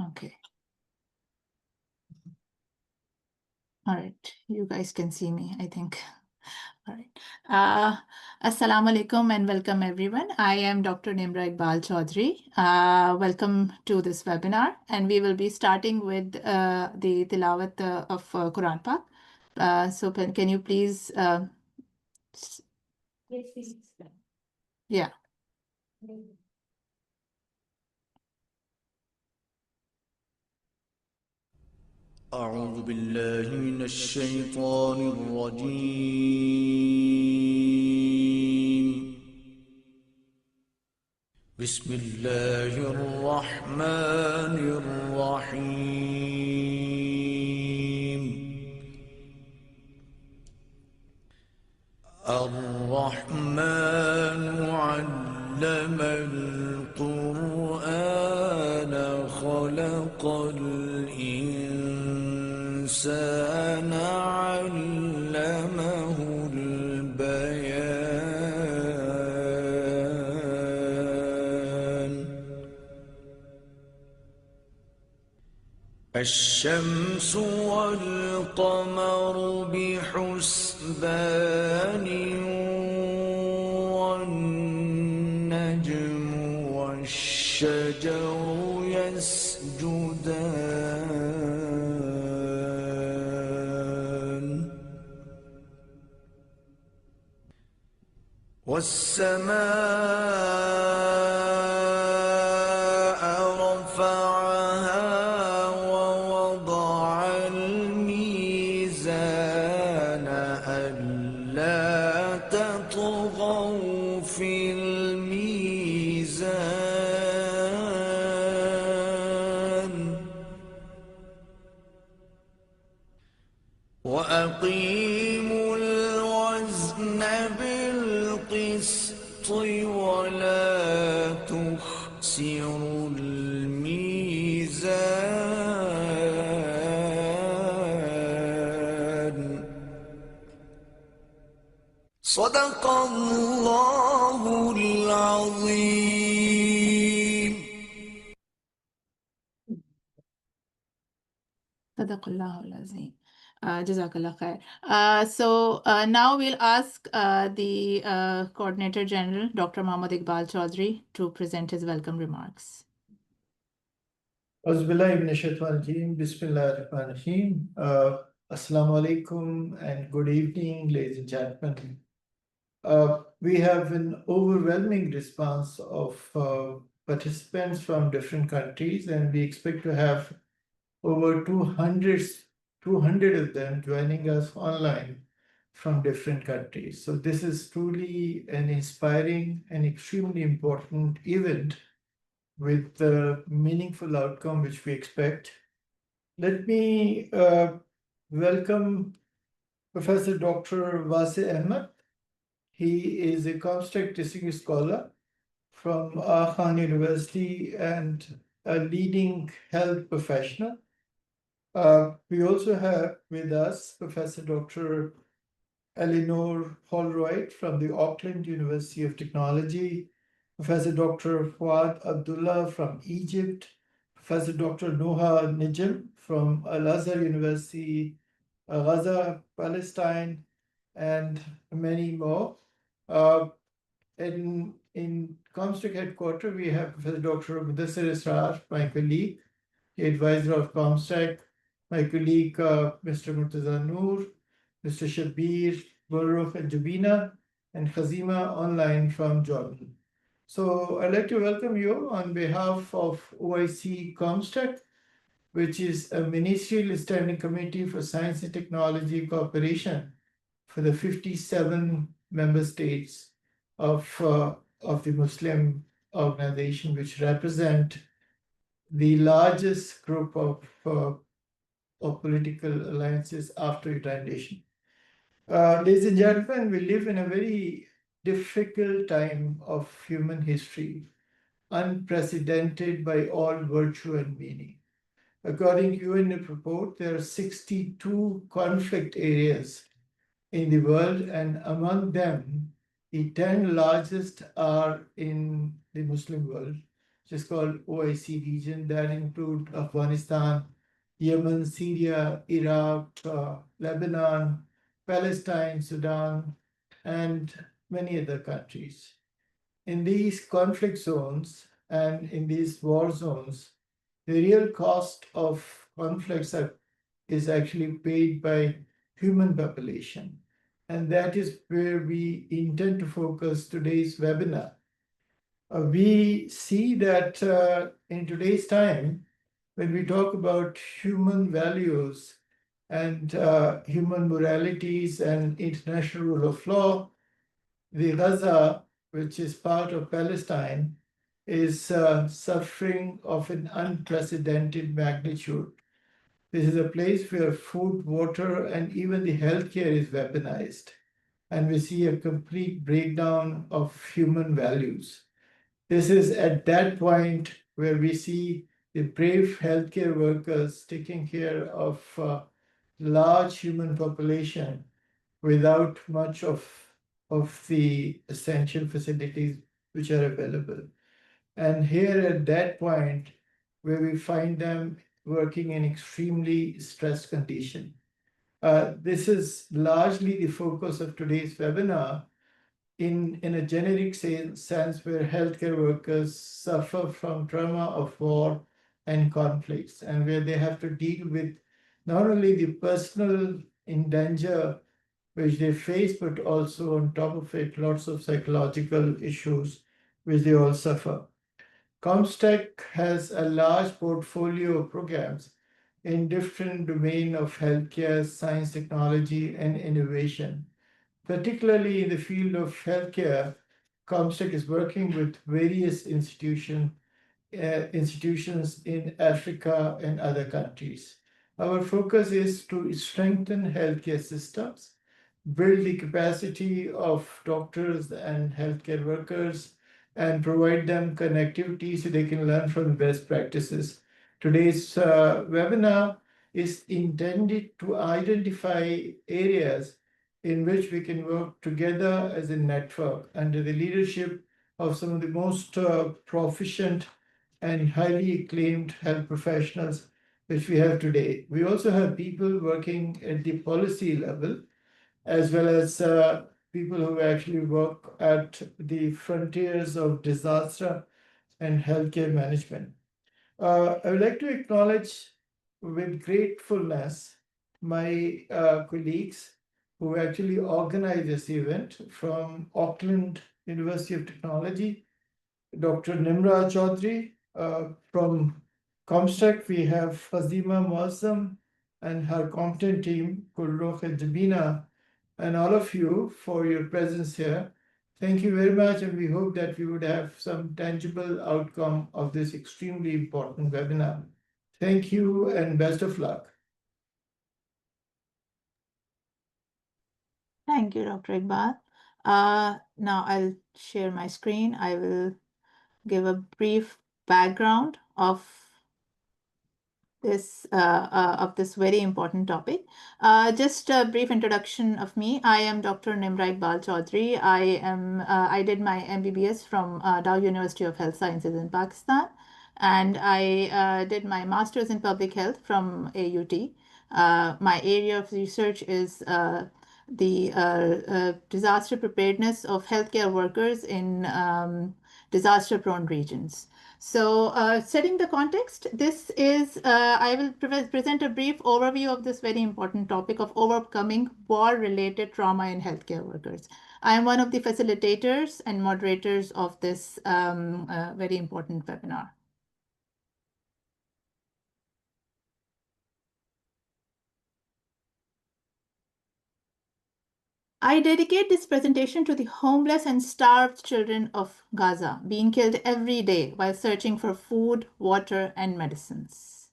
Okay. All right. You guys can see me, I think. All right. Assalamu alaikum and welcome everyone. I am Dr. Nimra Iqbal Chaudhary. Welcome to this webinar, and we will be starting with the tilawat of Quran Pak. So can you please? Yes, please. Yeah. أعوذ بالله من الشيطان الرجيم بسم الله الرحمن الرحيم الرحمن علم القرآن خلق الإنسان علمه البيان الشمس والقمر بحسبان والنجم والشجر يسجدان والسماء رفعها ووضع الميزان ألا تطغوا في الميزان وأقيموا الوزن بالقسط ولا تخسروا الميزان صدق الله العظيم. Sadaqallahu al-Azim. Jazakallah khair. Now we'll ask the Coordinator General, Dr. Mohammad Iqbal Chaudhary, to present his welcome remarks. Bismillahirrahmanirrahim. Assalamu alaikum and good evening, ladies and gentlemen. We have an overwhelming response of participants from different countries, and we expect to have over 200 of them joining us online from different countries. So this is truly an inspiring and extremely important event with the meaningful outcome which we expect. Let me welcome Professor Dr. Wasi Ahmed. He is a comstech distinguished scholar from Khan University and a leading health professional. We also have with us Professor Dr. Eleanor Holroyd from the Auckland University of Technology, Professor Dr. Fuad Abdullah from Egypt, Professor Dr. Noha Nijam from Al-Azhar University, Gaza, Palestine, and many more. In Comstech headquarters, we have Professor Dr. Mudassir Israr, my colleague, the advisor of Comstech, my colleague, Mr. Murtaza Noor, Mr. Shabir, Baruch, and Jabina, and Khazima online from Jordan. So I'd like to welcome you on behalf of OIC Comstech, which is a ministerial standing committee for science and technology cooperation for the 57 member states of the Muslim organization, which represent the largest group of political alliances after United Nations. Ladies and gentlemen, we live in a very difficult time of human history, unprecedented by all virtue and meaning. According to UN report, there are 62 conflict areas in the world, and among them, the 10 largest are in the Muslim world. which is called OIC region, that include Afghanistan, Yemen, Syria, Iraq, Lebanon, Palestine, Sudan, and many other countries. In these conflict zones and in these war zones, the real cost of is actually paid by human population. And that is where we intend to focus today's webinar. We see that in today's time, when we talk about human values and human moralities and international rule of law, the Gaza, which is part of Palestine, is suffering of an unprecedented magnitude. This is a place where food, water, and even the healthcare is weaponized. And we see a complete breakdown of human values. This is at that point where we see the brave healthcare workers taking care of large human population without much of the essential facilities which are available. And here at that point, where we find them working in extremely stressed condition. This is largely the focus of today's webinar in a generic sense where healthcare workers suffer from trauma of war and conflicts and where they have to deal with not only the personal in danger which they face, but also on top of it, lots of psychological issues which they all suffer. Comstech has a large portfolio of programs in different domain of healthcare, science, technology, and innovation. Particularly in the field of healthcare, Comstech is working with various institutions in Africa and other countries. Our focus is to strengthen healthcare systems, build the capacity of doctors and healthcare workers, and provide them connectivity so they can learn from best practices. Today's webinar is intended to identify areas in which we can work together as a network under the leadership of some of the most proficient and highly acclaimed health professionals which we have today. We also have people working at the policy level, as well as people who actually work at the frontiers of disaster and healthcare management. I would like to acknowledge with gratefulness my colleagues who actually organized this event from Auckland University of Technology, Dr. Nimra Chaudhary. From Comstech, we have Fazima Muazzam and her content team, Kulrukh and Jabina, and all of you for your presence here. Thank you very much, and we hope that we would have some tangible outcome of this extremely important webinar. Thank you and best of luck. Thank you, Dr. Iqbal. Now I'll share my screen. I will give a brief background of this very important topic. Just a brief introduction of me. I am Dr. Nimra Iqbal Chaudhary. I did my MBBS from Dow University of Health Sciences in Pakistan, and I did my master's in public health from AUT. My area of research is the disaster preparedness of healthcare workers in disaster-prone regions. So setting the context, I will present a brief overview of this very important topic of overcoming war-related trauma in healthcare workers. I am one of the facilitators and moderators of this very important webinar. I dedicate this presentation to the homeless and starved children of Gaza, being killed every day while searching for food, water, and medicines.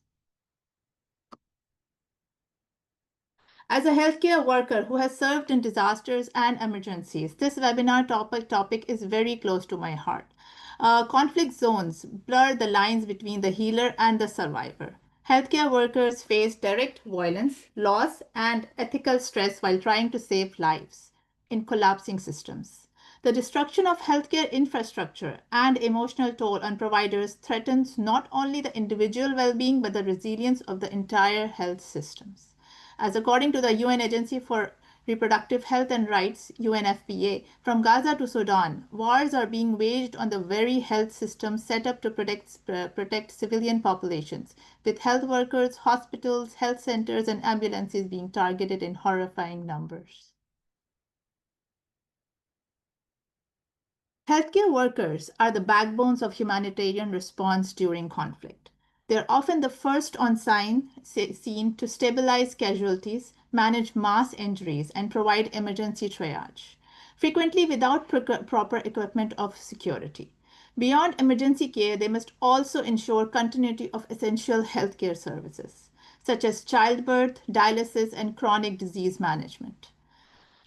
As a healthcare worker who has served in disasters and emergencies, this webinar topic is very close to my heart. Conflict zones blur the lines between the healer and the survivor. Healthcare workers face direct violence, loss, and ethical stress while trying to save lives in collapsing systems. The destruction of healthcare infrastructure and emotional toll on providers threatens not only the individual well-being but the resilience of the entire health systems. As according to the UN Agency for Reproductive Health and Rights, UNFPA, from Gaza to Sudan, wars are being waged on the very health systems set up to protect civilian populations, with health workers, hospitals, health centers, and ambulances being targeted in horrifying numbers. Healthcare workers are the backbones of humanitarian response during conflict. They're often the first on scene to stabilize casualties, manage mass injuries, and provide emergency triage, frequently without proper equipment of security. Beyond emergency care, they must also ensure continuity of essential healthcare services, such as childbirth, dialysis, and chronic disease management,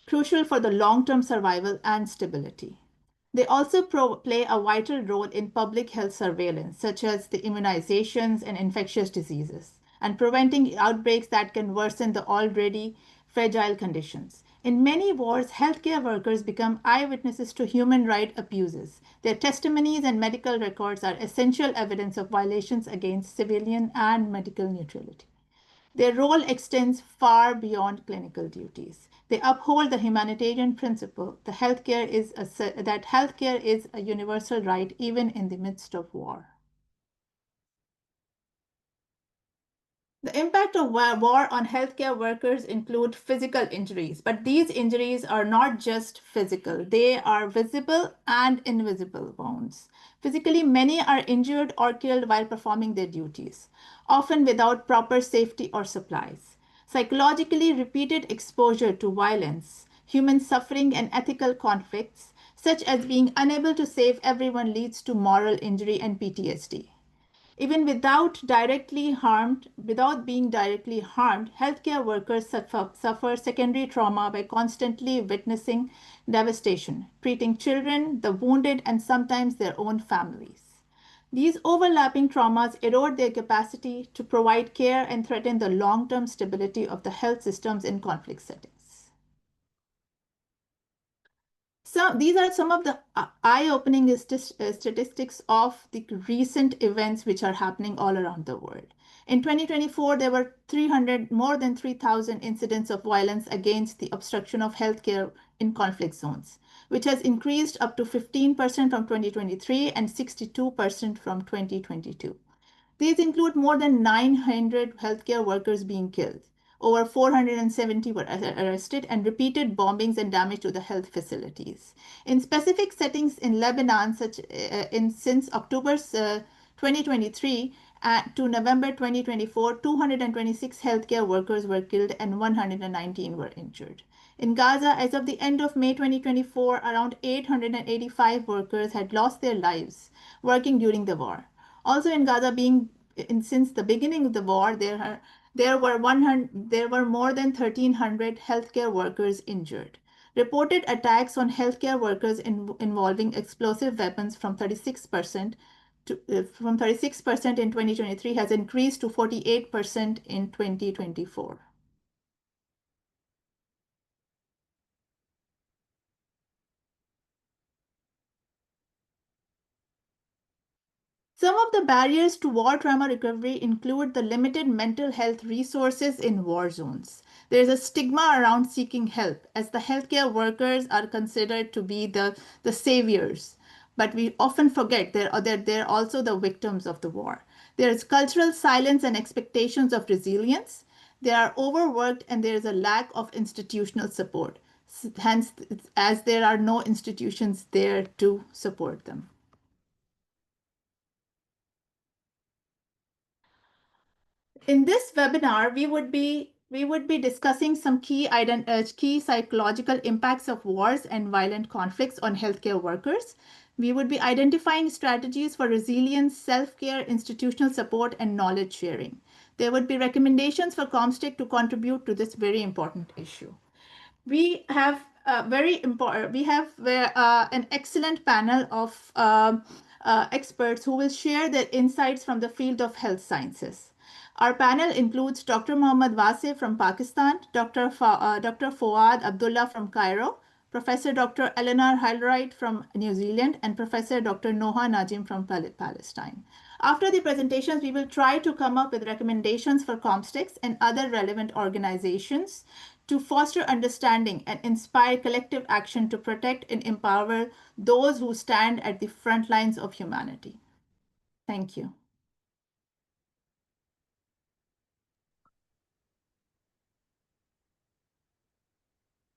crucial for the long-term survival and stability. They also play a vital role in public health surveillance, such as the immunizations and infectious diseases, and preventing outbreaks that can worsen the already fragile conditions. In many wars, healthcare workers become eyewitnesses to human rights abuses. Their testimonies and medical records are essential evidence of violations against civilian and medical neutrality. Their role extends far beyond clinical duties. They uphold the humanitarian principle that healthcare is a universal right even in the midst of war. The impact of war on healthcare workers include physical injuries, but these injuries are not just physical. They are visible and invisible wounds. Physically, many are injured or killed while performing their duties, often without proper safety or supplies. Psychologically, repeated exposure to violence, human suffering, and ethical conflicts, such as being unable to save everyone, leads to moral injury and PTSD. Even without being directly harmed, healthcare workers suffer secondary trauma by constantly witnessing devastation, treating children, the wounded, and sometimes their own families. These overlapping traumas erode their capacity to provide care and threaten the long-term stability of the health systems in conflict settings. So these are some of the eye-opening statistics of the recent events which are happening all around the world. In 2024, there were more than 3,000 incidents of violence against the obstruction of healthcare in conflict zones, which has increased up to 15% from 2023 and 62% from 2022. These include more than 900 healthcare workers being killed. Over 470 were arrested, and repeated bombings and damage to the health facilities. In specific settings in Lebanon, since October 2023 to November 2024, 226 healthcare workers were killed and 119 were injured. In Gaza, as of the end of May 2024, around 885 workers had lost their lives working during the war. Also in Gaza, since the beginning of the war, there were more than 1,300 healthcare workers injured. Reported attacks on healthcare workers involving explosive weapons from 36% in 2023 has increased to 48% in 2024. Some of the barriers to war trauma recovery include the limited mental health resources in war zones. There is a stigma around seeking help, as the healthcare workers are considered to be the saviors. But we often forget they're also the victims of the war. There is cultural silence and expectations of resilience. They are overworked and there is a lack of institutional support. Hence, as there are no institutions there to support them. In this webinar, we would be discussing some key psychological impacts of wars and violent conflicts on healthcare workers. We would be identifying strategies for resilience, self-care, institutional support, and knowledge sharing. There would be recommendations for Comstech to contribute to this very important issue. We have an excellent panel of experts who will share their insights from the field of health sciences. Our panel includes Dr. Mohammad Wasif from Pakistan, Dr. Fawad Abdullah from Cairo, Professor Dr. Eleanor Heilwright from New Zealand, and Professor Dr. Noha Najim from Palestine. After the presentations, we will try to come up with recommendations for Comstex and other relevant organizations to foster understanding and inspire collective action to protect and empower those who stand at the front lines of humanity. Thank you.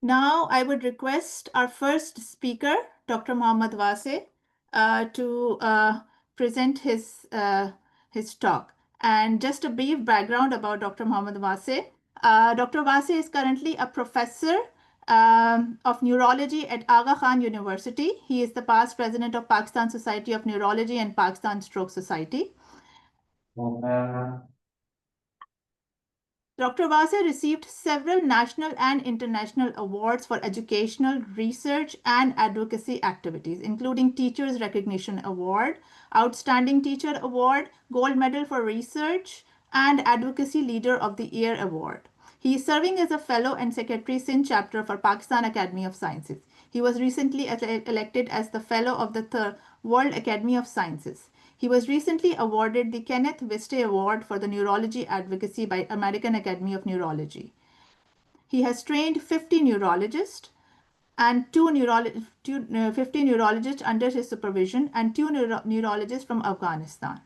Now, I would request our first speaker, Dr. Mohammad Wase, to present his talk. And just a brief background about Dr. Mohammad Wase. Dr. Wase is currently a professor of neurology at Aga Khan University. He is the past president of Pakistan Society of Neurology and Pakistan Stroke Society. Dr. Wase received several national and international awards for educational, research, and advocacy activities, including Teachers Recognition Award, Outstanding Teacher Award, Gold Medal for Research, and Advocacy Leader of the Year Award. He is serving as a fellow and secretary Sindh chapter for Pakistan Academy of Sciences. He was recently elected as the fellow of the World Academy of Sciences. He was recently awarded the Kenneth Viste Award for the Neurology Advocacy by American Academy of Neurology. He has trained 50 neurologists and 50 neurologists under his supervision and 2 neurologists from Afghanistan.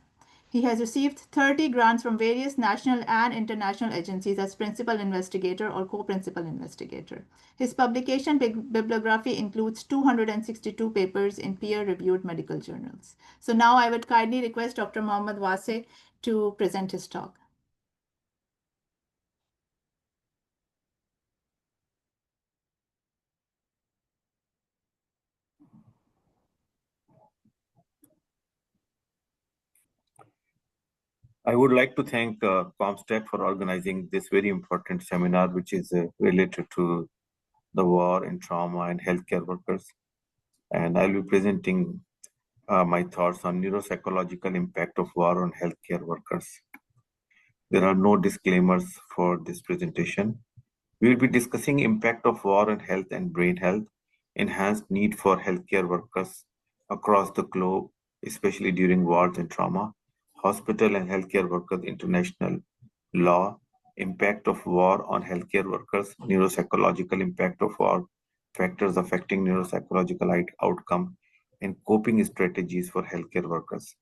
He has received 30 grants from various national and international agencies as principal investigator or co-principal investigator. His publication bibliography includes 262 papers in peer-reviewed medical journals. So now I would kindly request Dr. Mohammad Wase to present his talk. I would like to thank Comstech for organizing this very important seminar, which is related to the war and trauma and healthcare workers. And I'll be presenting my thoughts on neuropsychological impact of war on healthcare workers. There are no disclaimers for this presentation. We will be discussing impact of war on health and brain health, enhanced need for healthcare workers across the globe, especially during wars and trauma, hospital and healthcare workers, international law, impact of war on healthcare workers, neuropsychological impact of war, factors affecting neuropsychological outcome, and coping strategies for healthcare workers.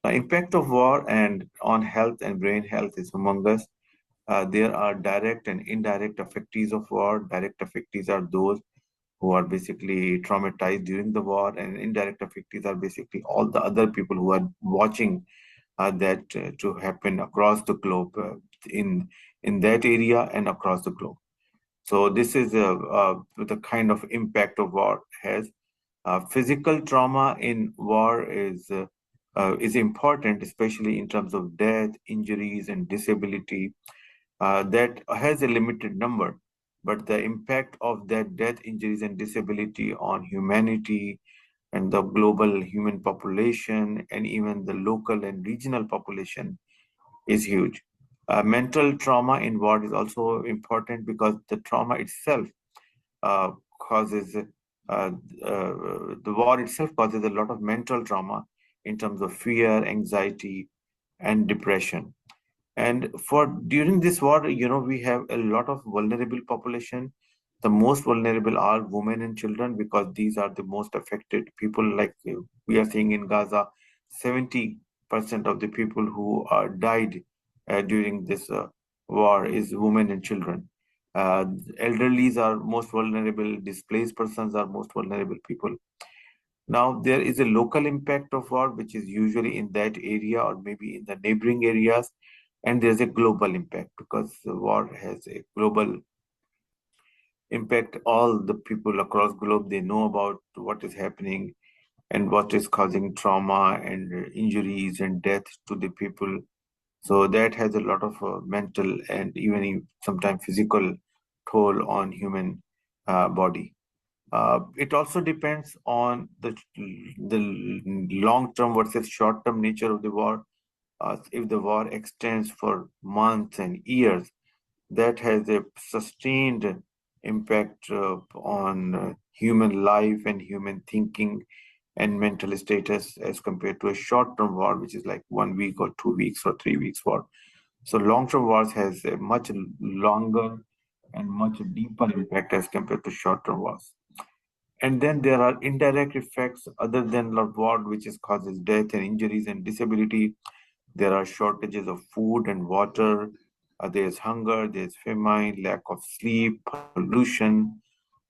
The impact of war and on health and brain health is among us. There are direct and indirect affectees of war. Direct affectees are those who are basically traumatized during the war, and indirect affectees are basically all the other people who are watching that to happen across the globe in that area and across the globe. So this is the kind of impact of war has. Physical trauma in war is important, especially in terms of death, injuries, and disability. That has a limited number, but the impact of that death, injuries, and disability on humanity and the global human population and even the local and regional population is huge. Mental trauma in war is also important because the trauma itself causes, the war itself causes a lot of mental trauma in terms of fear, anxiety, and depression. And for during this war, we have a lot of vulnerable population. The most vulnerable are women and children because these are the most affected people. Like we are seeing in Gaza, 70% of the people who died during this war is women and children. Elderlies are most vulnerable. Displaced persons are most vulnerable people. Now, there is a local impact of war, which is usually in that area or maybe in the neighboring areas. And there's a global impact because the war has a global impact. All the people across globe, they know about what is happening and what is causing trauma and injuries and death to the people. So that has a lot of mental and even sometimes physical toll on human body. It also depends on the long-term versus short-term nature of the war. If the war extends for months and years, that has a sustained impact on human life and human thinking and mental status as compared to a short-term war, which is like 1 week or 2 weeks or 3 weeks war. So long-term wars has a much longer and much deeper impact as compared to short-term wars. And then there are indirect effects other than the war, which is causes death and injuries and disability. There are shortages of food and water. There's hunger, there's famine, lack of sleep, pollution.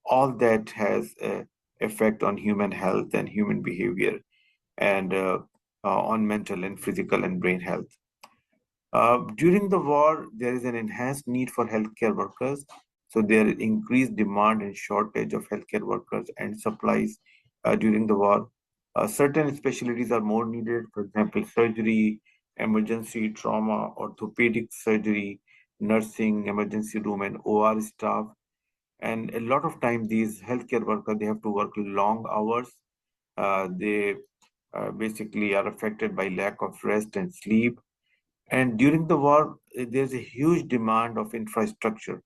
All that has an effect on human health and human behavior and on mental and physical and brain health. During the war, there is an enhanced need for healthcare workers. So there is increased demand and shortage of healthcare workers and supplies during the war. Certain specialties are more needed, for example, surgery, emergency trauma, orthopedic surgery, nursing, emergency room, and OR staff. And a lot of time, these healthcare workers, they have to work long hours. They basically are affected by lack of rest and sleep. And during the war, there's a huge demand of infrastructure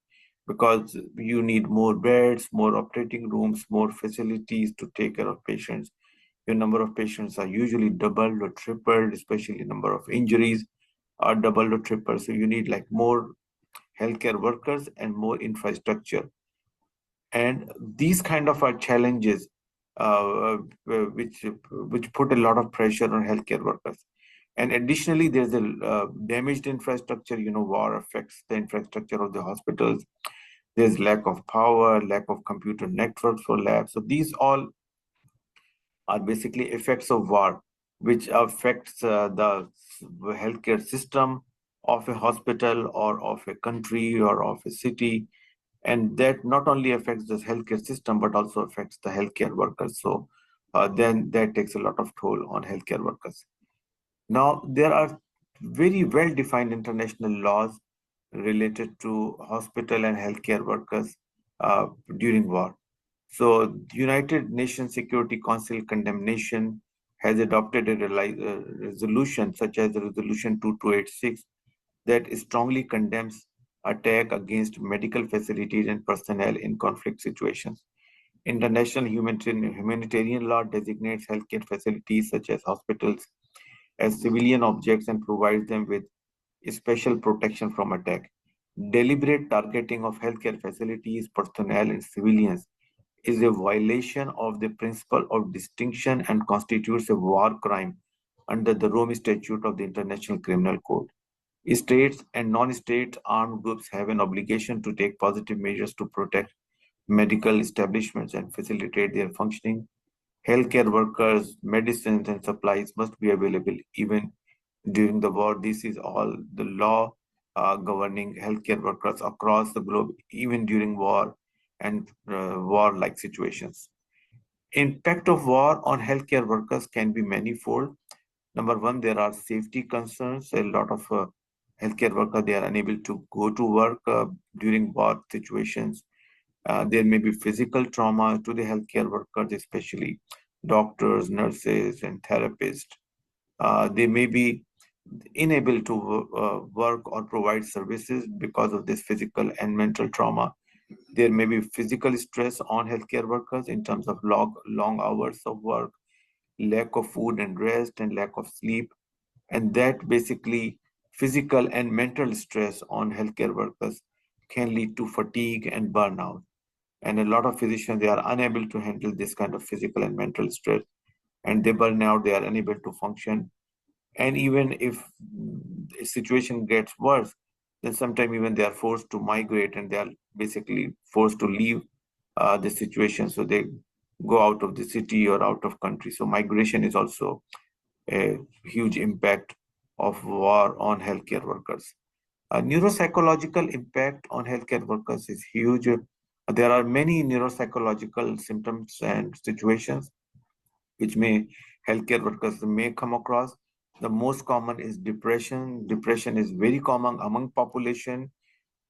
because you need more beds, more operating rooms, more facilities to take care of patients. Your number of patients are usually doubled or tripled, especially number of injuries are doubled or tripled. So you need like more healthcare workers and more infrastructure. And these kind of are challenges which put a lot of pressure on healthcare workers. And additionally, there's a damaged infrastructure. War affects the infrastructure of the hospitals. There's lack of power, lack of computer networks for labs. So these all are basically effects of war, which affects the healthcare system of a hospital or of a country or of a city. And that not only affects the healthcare system, but also affects the healthcare workers. So then that takes a lot of toll on healthcare workers. Now, there are very well-defined international laws related to hospital and healthcare workers during war. So, the United Nations Security Council condemnation has adopted a resolution such as the Resolution 2286 that strongly condemns attack against medical facilities and personnel in conflict situations. International humanitarian law designates healthcare facilities such as hospitals as civilian objects and provides them with special protection from attack. Deliberate targeting of healthcare facilities, personnel, and civilians is a violation of the principle of distinction and constitutes a war crime under the Rome Statute of the International Criminal Code. States and non-state armed groups have an obligation to take positive measures to protect medical establishments and facilitate their functioning. Healthcare workers, medicines, and supplies must be available even during the war. This is all the law governing healthcare workers across the globe, even during war and war-like situations. Impact of war on healthcare workers can be manifold. Number one, there are safety concerns. A lot of healthcare workers, they are unable to go to work during war situations. There may be physical trauma to the healthcare workers, especially doctors, nurses, and therapists. They may be unable to work or provide services because of this physical and mental trauma. There may be physical stress on healthcare workers in terms of long hours of work, lack of food and rest, and lack of sleep. And that basically physical and mental stress on healthcare workers can lead to fatigue and burnout. And a lot of physicians, they are unable to handle this kind of physical and mental stress, and they burn out, they are unable to function. And even if the situation gets worse, then sometimes even they are forced to migrate and they are basically forced to leave the situation. So they go out of the city or out of country. So migration is also a huge impact of war on healthcare workers. Neuropsychological impact on healthcare workers is huge. There are many neuropsychological symptoms and situations which healthcare workers may come across. The most common is depression. Depression is very common among population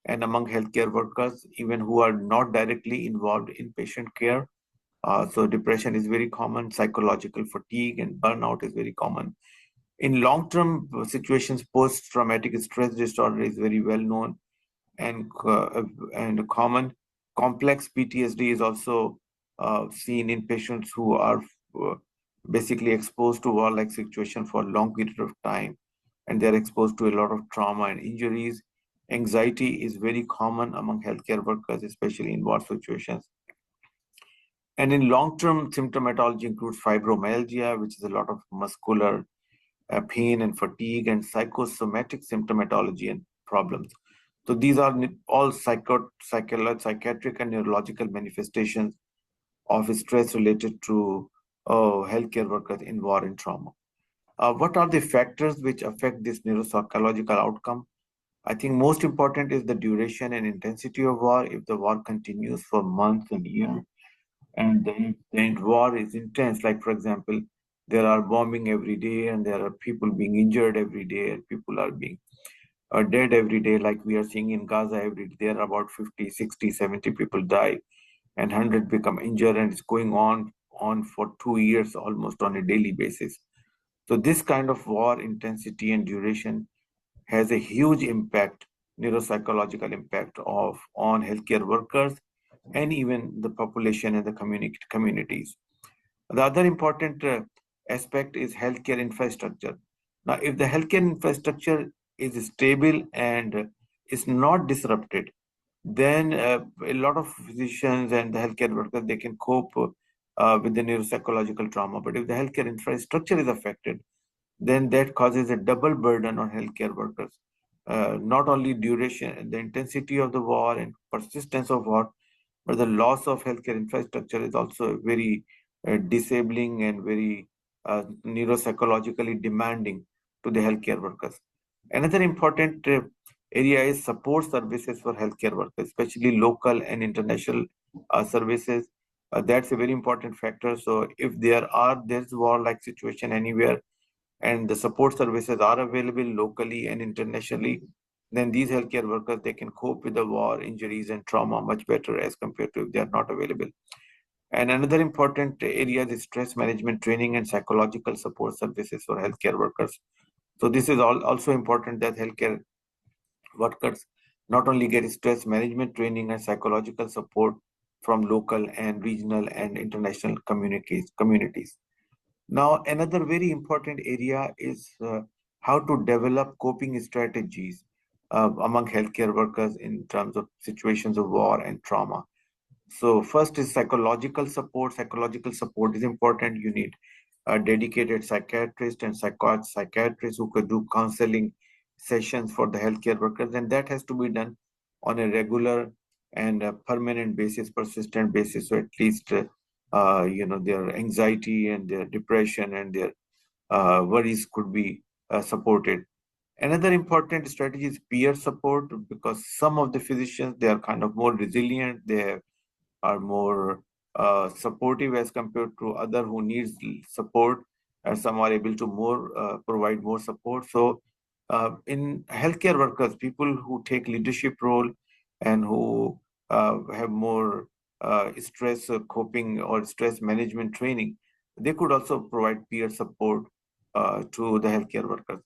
and among healthcare workers, even who are not directly involved in patient care. So depression is very common. Psychological fatigue and burnout is very common. In long-term situations, post-traumatic stress disorder is very well known and common. Complex PTSD is also seen in patients who are uh, basically exposed to war-like situation for a long period of time, and they're exposed to a lot of trauma and injuries. Anxiety is very common among healthcare workers, especially in war situations. And in long-term symptomatology includes fibromyalgia, which is a lot of muscular pain and fatigue, and psychosomatic symptomatology and problems. So these are all psychiatric and neurological manifestations of stress related to healthcare workers in war and trauma. What are the factors which affect this neuropsychological outcome? I think most important is the duration and intensity of war. If the war continues for months and years, and the war is intense, like for example, there are bombing every day, and there are people being injured every day, and people are being dead every day, like we are seeing in Gaza every day. There are about 50, 60, 70 people die, and 100 become injured, and it's going on for 2 years almost on a daily basis. So this kind of war intensity and duration has a huge impact, neuropsychological impact of on healthcare workers and even the population and the communities. The other important aspect is healthcare infrastructure. Now, if the healthcare infrastructure is stable and is not disrupted, then a lot of physicians and the healthcare workers, they can cope with the neuropsychological trauma. But if the healthcare infrastructure is affected, then that causes a double burden on healthcare workers. Not only duration, the intensity of the war and persistence of war, but the loss of healthcare infrastructure is also very disabling and very neuropsychologically demanding to the healthcare workers. Another important area is support services for healthcare workers, especially local and international services. That's a very important factor. So if there's war-like situation anywhere, and the support services are available locally and internationally, then these healthcare workers, they can cope with the war, injuries, and trauma much better as compared to if they are not available. And another important area is stress management training and psychological support services for healthcare workers. So this is also important that healthcare workers not only get stress management training and psychological support from local and regional and international communities. Now, another very important area is how to develop coping strategies among healthcare workers in terms of situations of war and trauma. So first is psychological support. Psychological support is important. You need a dedicated psychiatrist and psychiatrists who could do counseling sessions for the healthcare workers, and that has to be done on a regular and a permanent basis, persistent basis. So at least their anxiety and their depression and their worries could be supported. Another important strategy is peer support, because some of the physicians, they are kind of more resilient. They are more supportive as compared to other who needs support, and some are able to provide more support. So in healthcare workers, people who take leadership role and who have more stress coping or stress management training, they could also provide peer support to the healthcare workers.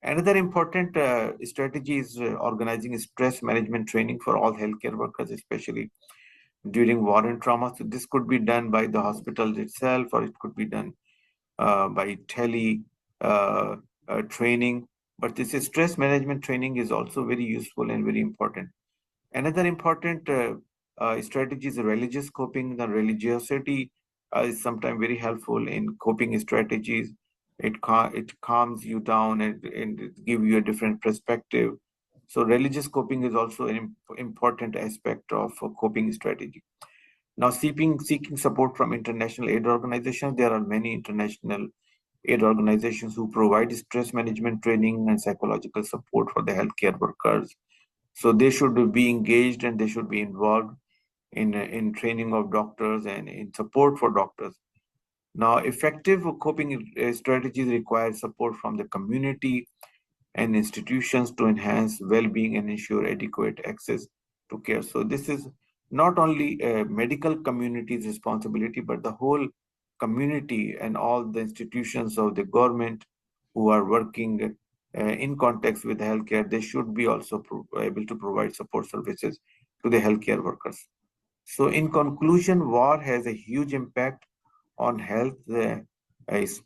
Another important strategy is organizing stress management training for all healthcare workers, especially during war and trauma. So this could be done by the hospitals itself, or it could be done by tele training. But this stress management training is also very useful and very important. Another important strategy is religious coping. The religiosity is sometimes very helpful in coping strategies. It calms you down and it give you a different perspective. So religious coping is also an important aspect of a coping strategy. Now, seeking support from international aid organizations, there are many international aid organizations who provide stress management training and psychological support for the healthcare workers. So they should be engaged and they should be involved in training of doctors and in support for doctors. Now, effective coping strategies require support from the community and institutions to enhance well-being and ensure adequate access to care. So this is not only a medical community's responsibility, but the whole community and all the institutions of the government who are working in context with healthcare, they should be also able to provide support services to the healthcare workers. So in conclusion, war has a huge impact on health,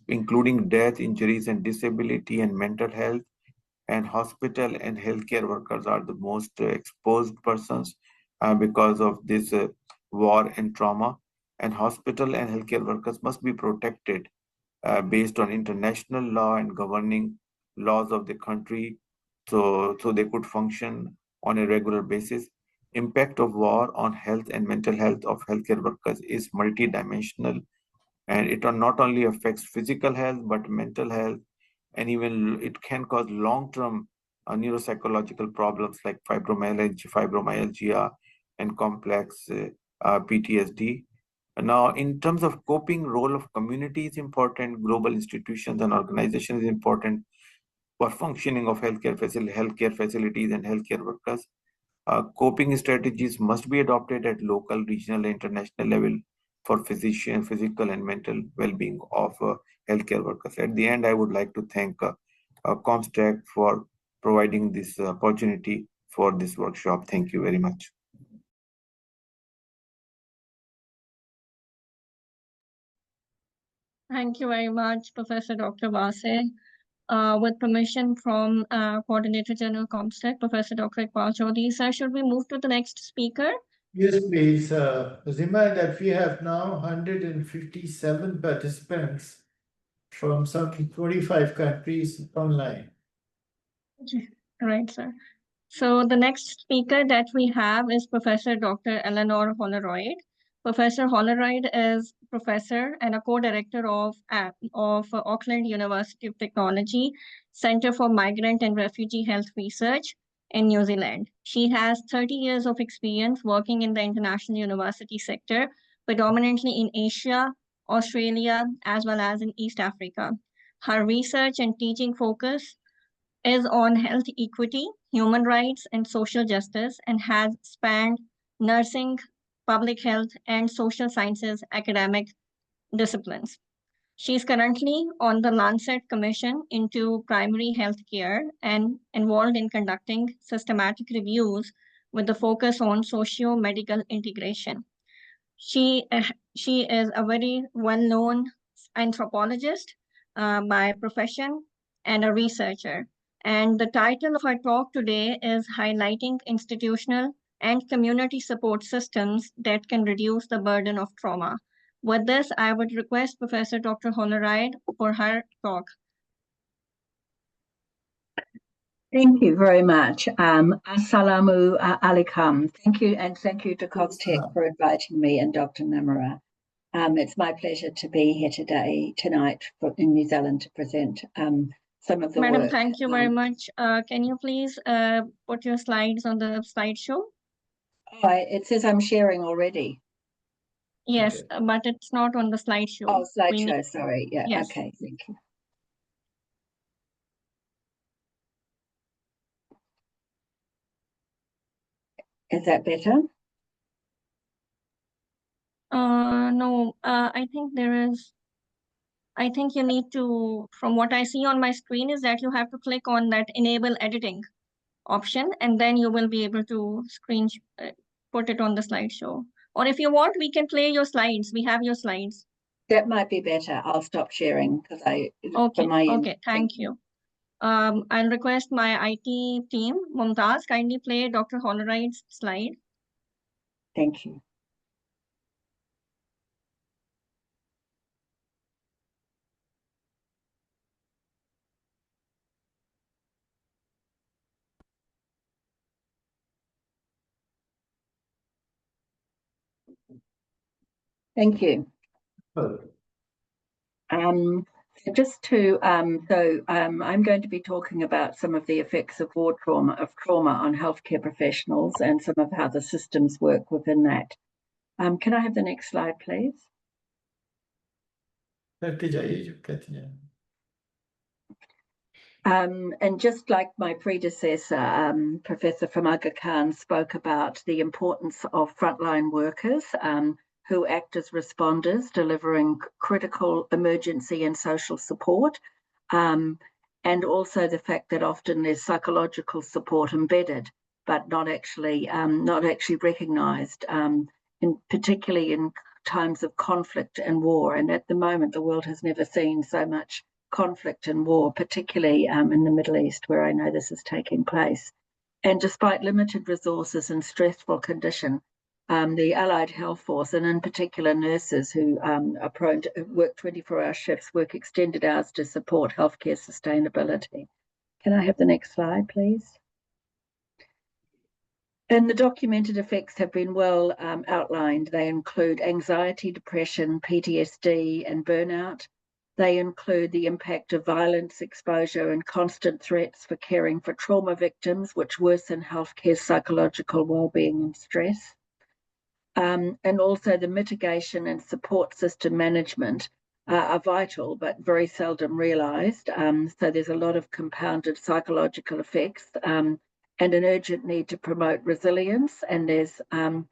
including death, injuries, and disability and mental health. And hospital and healthcare workers are the most exposed persons because of this war and trauma. And hospital and healthcare workers must be protected based on international law and governing laws of the country, so they could function on a regular basis. Impact of war on health and mental health of healthcare workers is multidimensional, and it not only affects physical health but mental health, and even it can cause long-term neuropsychological problems like fibromyalgia and complex PTSD. Now, in terms of coping, role of community is important, global institutions and organizations is important for functioning of healthcare facilities and healthcare workers. Coping strategies must be adopted at local, regional, and international level for physical and mental well-being of healthcare workers. At the end, I would like to thank comstech for providing this opportunity for this workshop. Thank you very much. Thank you very much, Professor Dr. Vase. With permission from Coordinator General Comstech, Professor Dr. Iqbal Chaudhry, sir, should we move to the next speaker? Yes, please. Remind that we have now 157 participants from some 25 countries online. Right, sir. So the next speaker that we have is Professor Dr. Eleanor Holroyd. Professor Holroyd is professor and a co-director of Auckland University of Technology Center for Migrant and Refugee Health Research in New Zealand. She has 30 years of experience working in the international university sector, predominantly in Asia, Australia, as well as in East Africa. Her research and teaching focus is on health equity, human rights, and social justice, and has spanned nursing, public health, and social sciences academic disciplines. She is currently on the Lancet Commission into Primary Health Care and involved in conducting systematic reviews with the focus on socio-medical integration. She is a very well-known anthropologist by profession and a researcher. And the title of our talk today is Highlighting Institutional and Community Support Systems that Can Reduce the Burden of Trauma. With this, I would request Professor Dr. Holroyd for her talk. Thank you very much. Assalamu alaikum. Thank you, and thank you to comstech for inviting me and Dr. Namara. It's my pleasure to be here tonight in New Zealand to present some of the Madam, work. thank you very much. Can you please put your slides on the slideshow? It says I'm sharing already. Yes, but it's not on the slideshow. Oh, slideshow, sorry. Yeah, yes. Okay, thank you. Is that better? No, I think you need to, from what I see on my screen, is that you have to click on that enable editing option, and then you will be able to put it on the slideshow. Or if you want, we can play your slides. We have your slides. That might be better. I'll stop sharing because Okay, thank you. I'll request my IT team, Mumtaz, kindly play Dr. Holroyd's slide. Thank you. Thank you. Just to, I'm going to be talking about some of the effects of trauma on healthcare professionals and some of how the systems work within that. Can I have the next slide, please? And just like my predecessor, Professor from Aga Khan spoke about the importance of frontline workers who act as responders, delivering critical emergency and social support, and also the fact that often there's psychological support embedded, but not actually recognised particularly in times of conflict and war. And at the moment, the world has never seen so much conflict and war, particularly in the Middle East, where I know this is taking place. And despite limited resources and stressful condition, the Allied Health Force, and in particular nurses who are prone to work 24-hour shifts, work extended hours to support healthcare sustainability. Can I have the next slide, please? And the documented effects have been well outlined. They include anxiety, depression, PTSD, and burnout. They include the impact of violence exposure and constant threats for caring for trauma victims, which worsen healthcare psychological well-being and stress. And also the mitigation and support system management are vital, but very seldom realised. So there's a lot of compounded psychological effects and an urgent need to promote resilience. And there's, I'll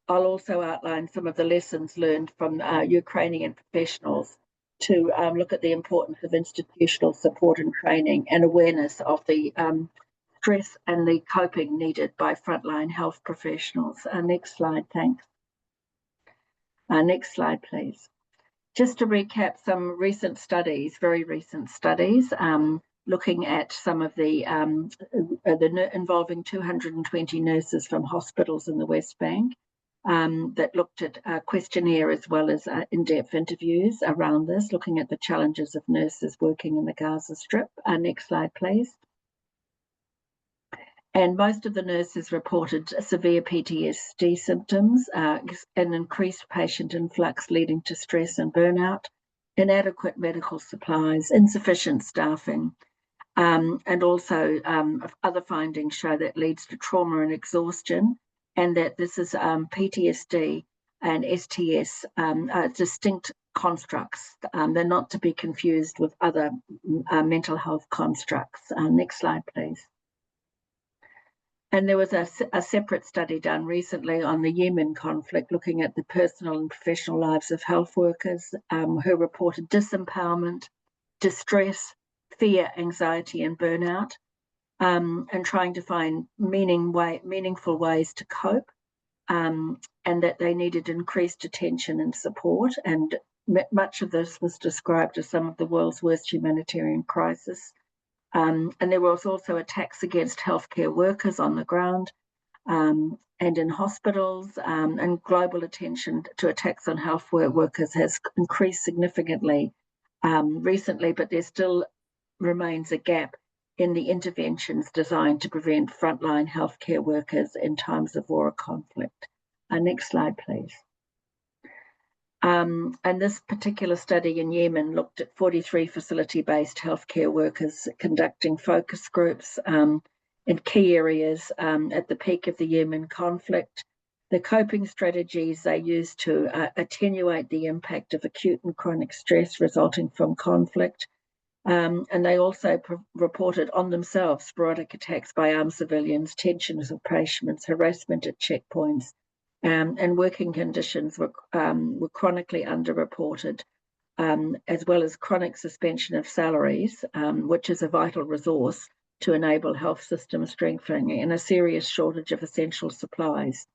also outline some of the lessons learned from Ukrainian professionals to look at the importance of institutional support and training and awareness of the stress and the coping needed by frontline health professionals. Next slide, thanks. Next slide, please. Just to recap some recent studies, very recent studies, looking at some of the involving 220 nurses from hospitals in the West Bank that looked at a questionnaire as well as in-depth interviews around this, looking at the challenges of nurses working in the Gaza Strip. Next slide, please. And most of the nurses reported severe PTSD symptoms, an increased patient influx leading to stress and burnout, inadequate medical supplies, insufficient staffing, and also other findings show that leads to trauma and exhaustion, and that this is PTSD and STS are distinct constructs. They're not to be confused with other mental health constructs. Next slide, please. And there was a separate study done recently on the Yemen conflict, looking at the personal and professional lives of health workers who reported disempowerment, distress, fear, anxiety, and burnout, and trying to find meaningful ways to cope, and that they needed increased attention and support. And much of this was described as some of the world's worst humanitarian crises. And there was also attacks against healthcare workers on the ground and in hospitals, and global attention to attacks on health workers has increased significantly recently, but there still remains a gap in the interventions designed to prevent frontline healthcare workers in times of war or conflict. Next slide, please. And this particular study in Yemen looked at 43 facility-based healthcare workers conducting focus groups in key areas at the peak of the Yemen conflict. The coping strategies they used to attenuate the impact of acute and chronic stress resulting from conflict. And they also reported on themselves sporadic attacks by armed civilians, tensions of patients, harassment at checkpoints, and working conditions were chronically underreported, as well as chronic suspension of salaries, which is a vital resource to enable health system strengthening, and a serious shortage of essential supplies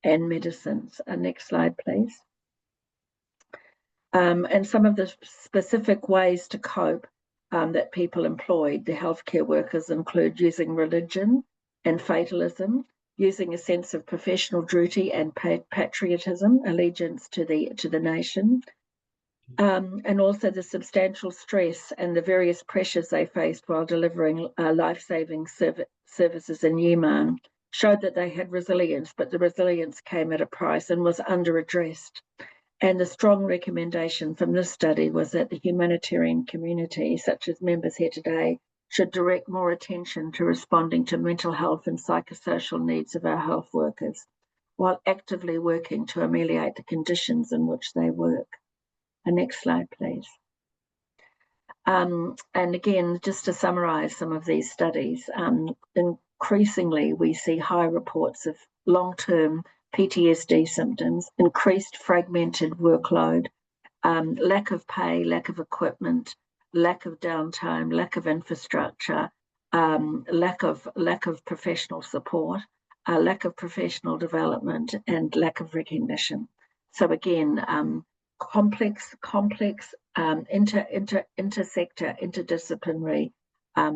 and medicines. Next slide, please. And some of the specific ways to cope that people employed, the healthcare workers, include using religion and fatalism, using a sense of professional duty and patriotism, allegiance to the nation, and also the substantial stress and the various pressures they faced while delivering life-saving services in Yemen showed that they had resilience, but the resilience came at a price and was under-addressed. And the strong recommendation from this study was that the humanitarian community, such as members here today, should direct more attention to responding to mental health and psychosocial needs of our health workers, while actively working to ameliorate the conditions in which they work. Next slide, please. And again, just to summarise some of these studies, increasingly we see high reports of long-term PTSD symptoms, increased fragmented workload, lack of pay, lack of equipment, lack of downtime, lack of infrastructure, lack of professional support, lack of professional development, and lack of recognition. So again, complex, intersector, interdisciplinary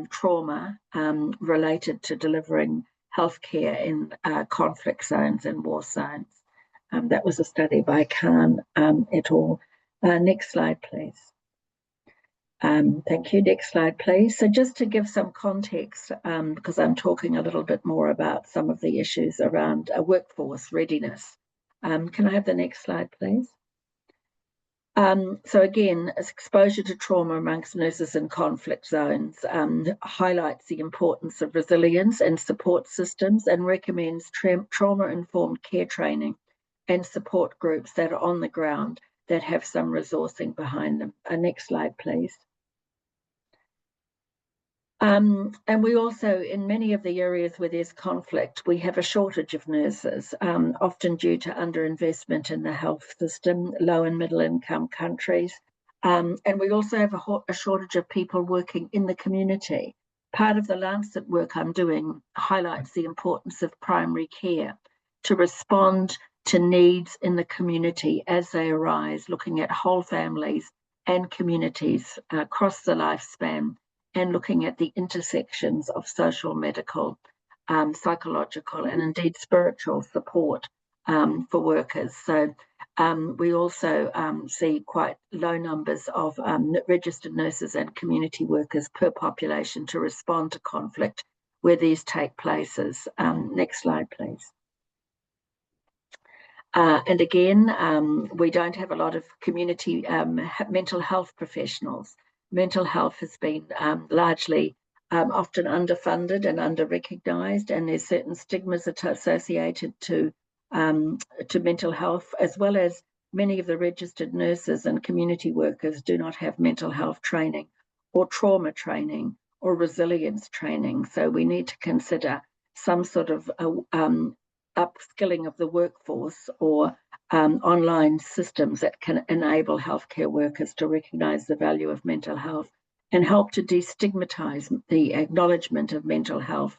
trauma related to delivering healthcare in conflict zones and war zones. That was a study by Khan et al. Next slide, please. Thank you. Next slide, please. So just to give some context, because I'm talking a little bit more about some of the issues around workforce readiness. Can I have the next slide, please? So again, exposure to trauma amongst nurses in conflict zones highlights the importance of resilience and support systems and recommends trauma-informed care training and support groups that are on the ground that have some resourcing behind them. Next slide, please. And we also, in many of the areas where there's conflict, we have a shortage of nurses, often due to underinvestment in the health system, low and middle income countries. And we also have a shortage of people working in the community. Part of the Lancet work I'm doing highlights the importance of primary care to respond to needs in the community as they arise, looking at whole families and communities across the lifespan, and looking at the intersections of social, medical, psychological, and indeed spiritual support for workers. So we also see quite low numbers of registered nurses and community workers per population to respond to conflict where these take places. Next slide, please. And again, we don't have a lot of community mental health professionals. Mental health has been largely often underfunded and under-recognised, and there's certain stigmas associated to mental health, as well as many of the registered nurses and community workers do not have mental health training or trauma training or resilience training. So we need to consider some sort of upskilling of the workforce or online systems that can enable healthcare workers to recognise the value of mental health and help to destigmatise the acknowledgement of mental health,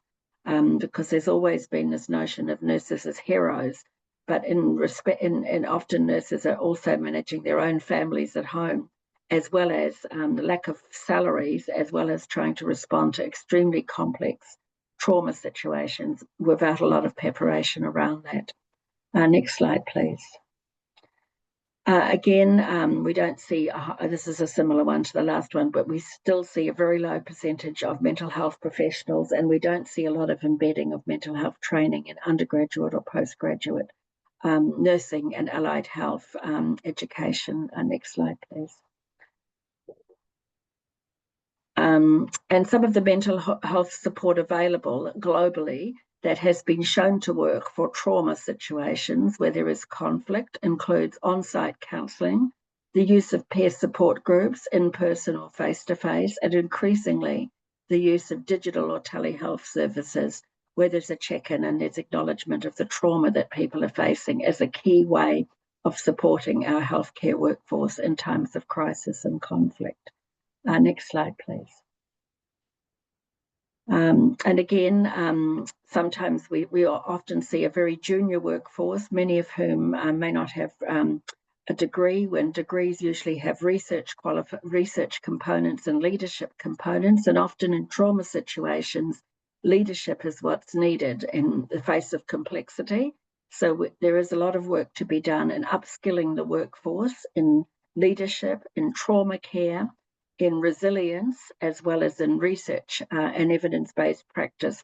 because there's always been this notion of nurses as heroes, but in often nurses are also managing their own families at home, as well as the lack of salaries, as well as trying to respond to extremely complex trauma situations without a lot of preparation around that. Next slide, please. Again, we don't see, this is a similar one to the last one, but we still see a very low percentage of mental health professionals, and we don't see a lot of embedding of mental health training in undergraduate or postgraduate nursing and allied health education. Next slide, please. And some of the mental health support available globally that has been shown to work for trauma situations where there is conflict includes on-site counselling, the use of peer support groups, in-person or face-to-face, and increasingly the use of digital or telehealth services where there's a check-in and there's acknowledgement of the trauma that people are facing as a key way of supporting our healthcare workforce in times of crisis and conflict. Next slide, please. And again, sometimes we often see a very junior workforce, many of whom may not have a degree, when degrees usually have research components and leadership components, and often in trauma situations, leadership is what's needed in the face of complexity. So there is a lot of work to be done in upskilling the workforce in leadership, in trauma care, in resilience, as well as in research and evidence-based practice,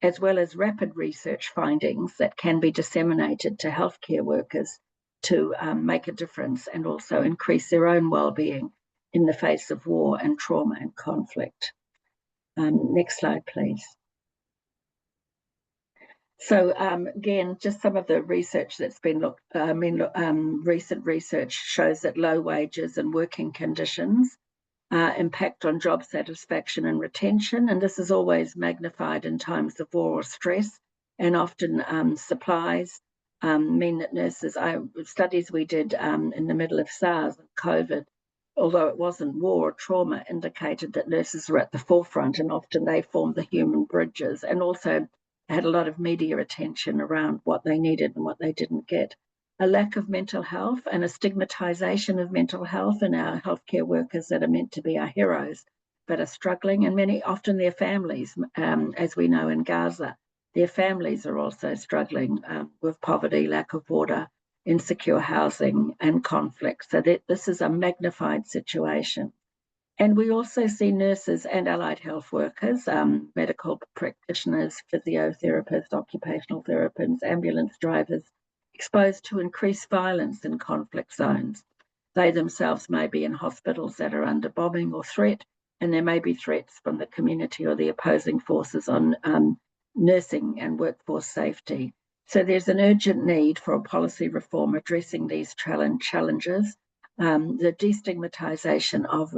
as well as rapid research findings that can be disseminated to healthcare workers to make a difference and also increase their own well-being in the face of war and trauma and conflict. Next slide, please. So again, just some of the research that's been recent research shows that low wages and working conditions impact on job satisfaction and retention, and this is always magnified in times of war or stress, and often supplies mean that nurses, studies we did in the middle of SARS and COVID, although it wasn't war or trauma, indicated that nurses were at the forefront and often they formed the human bridges, and also had a lot of media attention around what they needed and what they didn't get. A lack of mental health and a stigmatization of mental health in our healthcare workers that are meant to be our heroes, but are struggling, and often their families, as we know in Gaza, their families are also struggling with poverty, lack of water, insecure housing, and conflict. So this is a magnified situation. And we also see nurses and allied health workers, medical practitioners, physiotherapists, occupational therapists, ambulance drivers, exposed to increased violence in conflict zones. They themselves may be in hospitals that are under bombing or threat, and there may be threats from the community or the opposing forces on nursing and workforce safety. So there's an urgent need for a policy reform addressing these challenges. The destigmatization of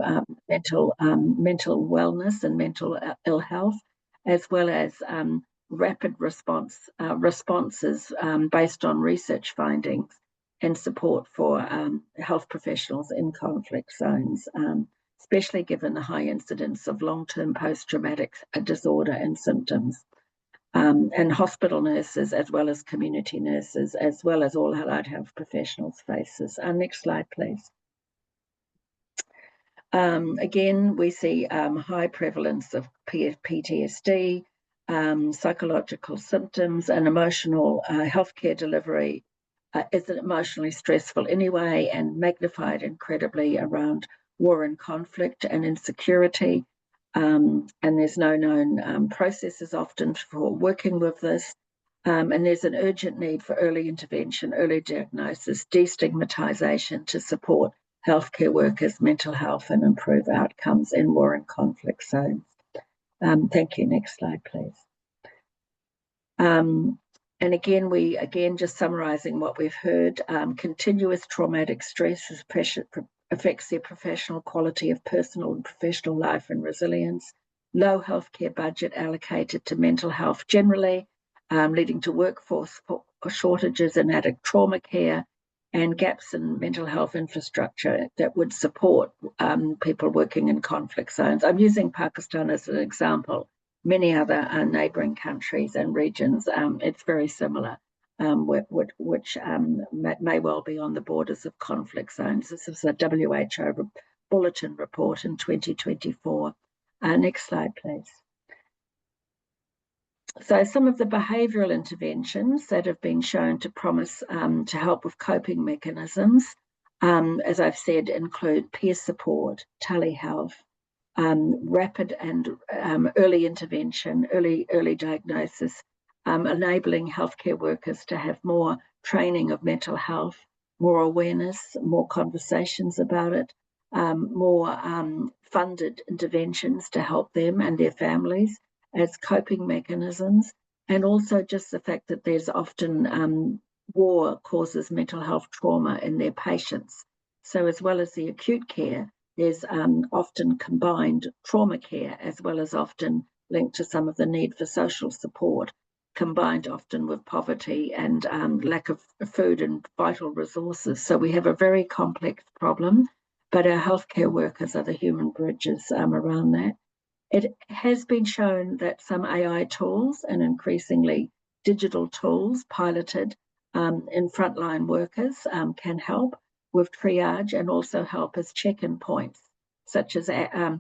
mental wellness and mental ill health, as well as rapid responses based on research findings and support for health professionals in conflict zones, especially given the high incidence of long-term post-traumatic disorder and symptoms. And hospital nurses, as well as community nurses, as well as all allied health professionals face this. Next slide, please. Again, we see high prevalence of PTSD, psychological symptoms, and emotional healthcare delivery is emotionally stressful anyway, and magnified incredibly around war and conflict and insecurity. And there's no known processes often for working with this. And there's an urgent need for early intervention, early diagnosis, destigmatization to support healthcare workers' mental health and improve outcomes in war and conflict zones. Thank you. Next slide, please. And again, just summarising what we've heard, continuous traumatic stress affects their professional quality of personal and professional life and resilience. Low healthcare budget allocated to mental health generally, leading to workforce shortages, inadequate trauma care, and gaps in mental health infrastructure that would support people working in conflict zones. I'm using Pakistan as an example. Many other neighbouring countries and regions, it's very similar, which may well be on the borders of conflict zones. This is a WHO bulletin report in 2024. Next slide, please. So some of the behavioural interventions that have been shown to promise to help with coping mechanisms, as I've said, include peer support, telehealth, rapid and early intervention, early diagnosis, enabling healthcare workers to have more training of mental health, more awareness, more conversations about it, more funded interventions to help them and their families as coping mechanisms, and also just the fact that there's often war causes mental health trauma in their patients. So as well as the acute care, there's often combined trauma care, as well as often linked to some of the need for social support, combined often with poverty and lack of food and vital resources. So we have a very complex problem, but our healthcare workers are the human bridges around that. It has been shown that some AI tools and increasingly digital tools piloted in frontline workers can help with triage and also help as check-in points, such as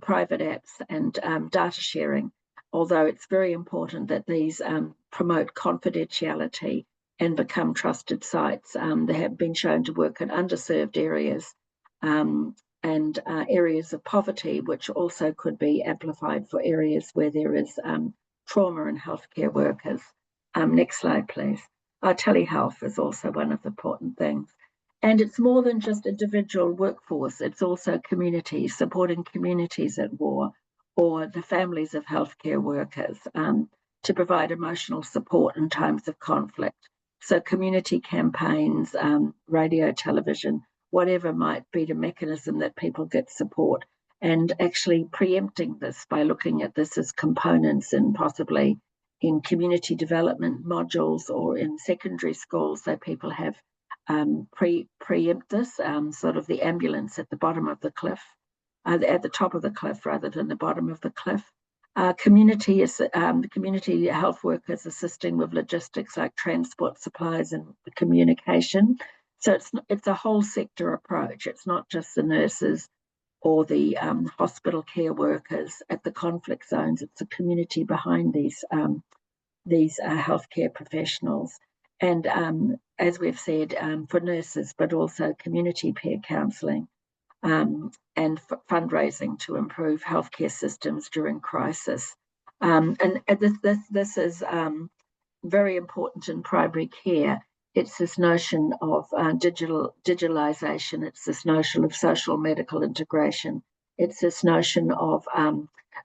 private apps and data sharing, although it's very important that these promote confidentiality and become trusted sites. They have been shown to work in underserved areas and areas of poverty, which also could be amplified for areas where there is trauma in healthcare workers. Next slide, please. Telehealth is also one of the important things. And it's more than just individual workforce, it's also communities, supporting communities at war or the families of healthcare workers to provide emotional support in times of conflict. So community campaigns, radio, television, whatever might be the mechanism that people get support, and actually preempting this by looking at this as components and possibly in community development modules or in secondary schools, so people have preempt this, sort of the ambulance at the bottom of the cliff, at the top of the cliff rather than the bottom of the cliff, Community health workers assisting with logistics like transport, supplies, and communication. So it's a whole sector approach. It's not just the nurses or the hospital care workers at the conflict zones. It's the community behind these healthcare professionals. And as we've said, for nurses, but also community peer counselling and fundraising to improve healthcare systems during crisis. And this is very important in primary care. It's this notion of digitalization. It's this notion of social medical integration. It's this notion of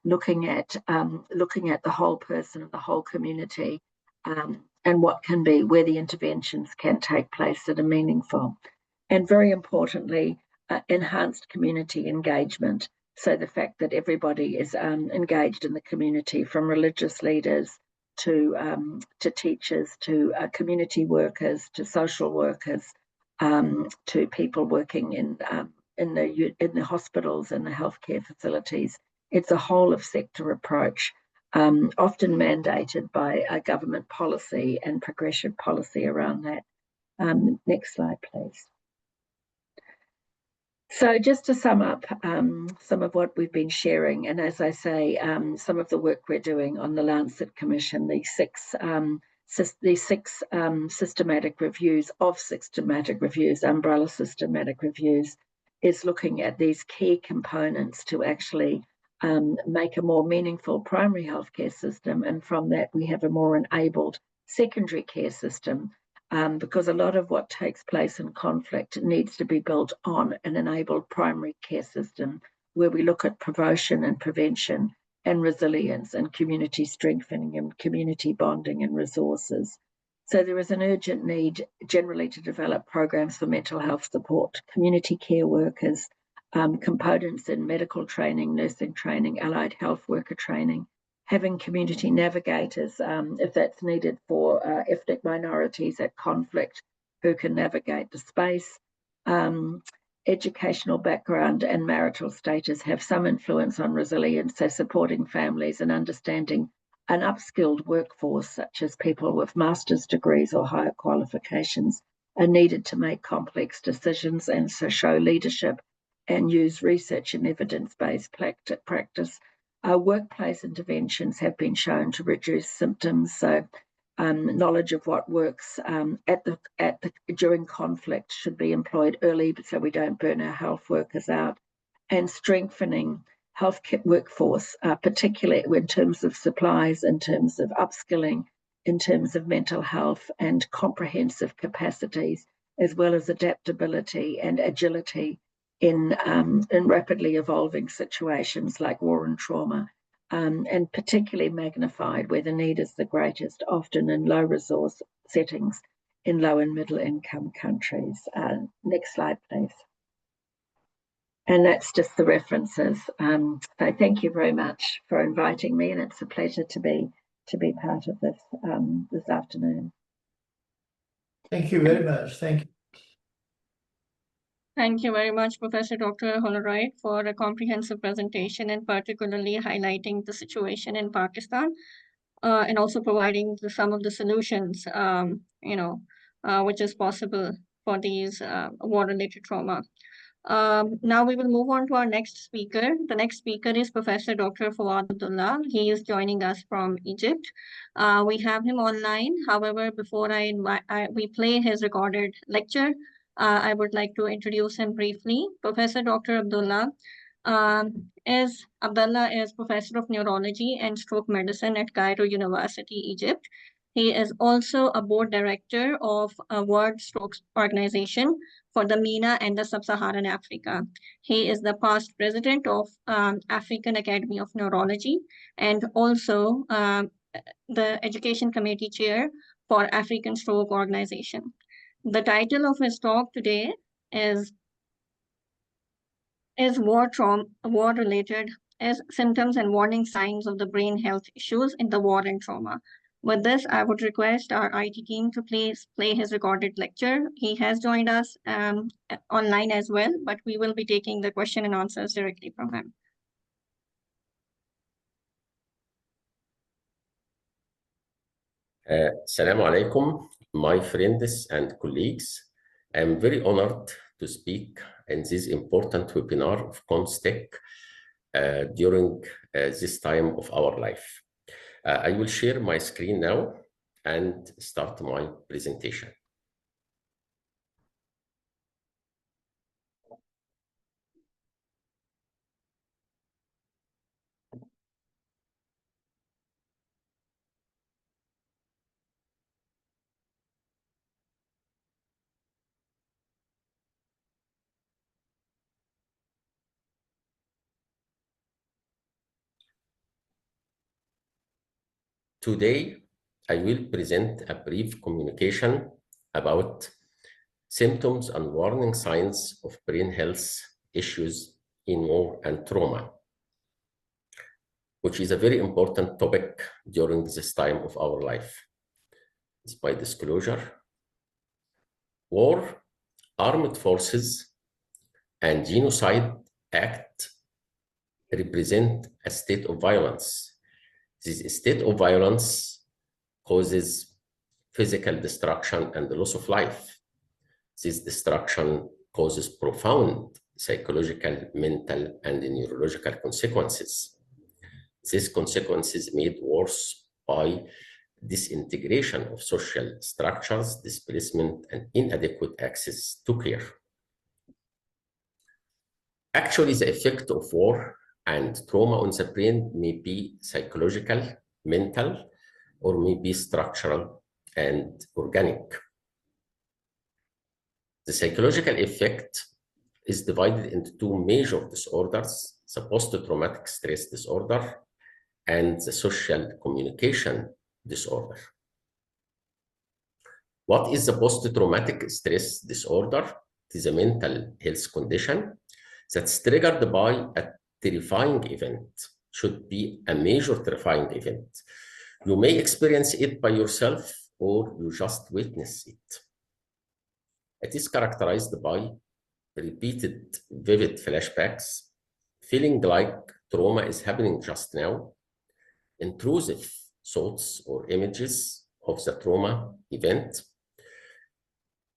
looking at the whole person and the whole community, and where the interventions can take place that are meaningful. And very importantly, enhanced community engagement. So the fact that everybody is engaged in the community, from religious leaders to teachers, to community workers, to social workers, to people working in the hospitals and the healthcare facilities. It's a whole of sector approach, often mandated by a government policy and progressive policy around that. Next slide, please. So just to sum up some of what we've been sharing, and as I say, some of the work we're doing on the Lancet Commission, these six systematic reviews, umbrella systematic reviews, is looking at these key components to actually make a more meaningful primary healthcare system, and from that we have a more enabled secondary care system. Because a lot of what takes place in conflict needs to be built on an enabled primary care system, where we look at promotion and prevention and resilience and community strengthening and community bonding and resources. So there is an urgent need generally to develop programs for mental health support, community care workers, components in medical training, nursing training, allied health worker training, having community navigators, if that's needed for ethnic minorities at conflict who can navigate the space. Educational background and marital status have some influence on resilience, so supporting families and understanding an upskilled workforce, such as people with master's degrees or higher qualifications, are needed to make complex decisions and so show leadership and use research and evidence-based practice. Workplace interventions have been shown to reduce symptoms, so knowledge of what works during conflict should be employed early so we don't burn our health workers out, and strengthening healthcare workforce, particularly in terms of supplies, in terms of upskilling, in terms of mental health and comprehensive capacities, as well as adaptability and agility in rapidly evolving situations like war and trauma, and particularly magnified where the need is the greatest, often in low resource settings in low and middle income countries. Next slide, please. And that's just the references. So thank you very much for inviting me, and it's a pleasure to be part of this this afternoon. Thank you very much. Thank you. Thank you very much, Professor Dr. Holroyd, for a comprehensive presentation and particularly highlighting the situation in Pakistan, and also providing some of the solutions, which is possible for these war-related trauma. Now we will move on to our next speaker. The next speaker is Professor Dr. Fawad Abdullah. He is joining us from Egypt. We have him online. However, before we play his recorded lecture, I would like to introduce him briefly. Professor Dr. Abdullah is Professor of Neurology and Stroke Medicine at Cairo University, Egypt. He is also a board director of a World Stroke Organization for the MENA and the Sub-Saharan Africa. He is the past president of African Academy of Neurology and also the Education Committee Chair for African Stroke Organization. The title of his talk today is war-related as symptoms and warning signs of the brain health issues in the war and trauma. With this, I would request our IT team to please play his recorded lecture. He has joined us online as well, but we will be taking the question and answers directly from him. Assalamu alaikum, my friends and colleagues. I'm very honored to speak in this important webinar of comstech during this time of our life. I will share my screen now and start my presentation. Today, I will present a brief communication about symptoms and warning signs of brain health issues in war and trauma, which is a very important topic during this time of our life. By disclosure, war, armed forces, and genocide act represent a state of violence. This state of violence causes physical destruction and the loss of life. This destruction causes profound psychological, mental, and neurological consequences. These consequences made worse by disintegration of social structures, displacement, and inadequate access to care. Actually, the effect of war and trauma on the brain may be psychological, mental, or may be structural and organic. The psychological effect is divided into two major disorders: the post-traumatic stress disorder and the social communication disorder. What is the post-traumatic stress disorder? It is a mental health condition that's triggered by a terrifying event. Should be a major terrifying event. You may experience it by yourself or you just witness it. It is characterized by repeated vivid flashbacks, feeling like trauma is happening just now, intrusive thoughts or images of the trauma event,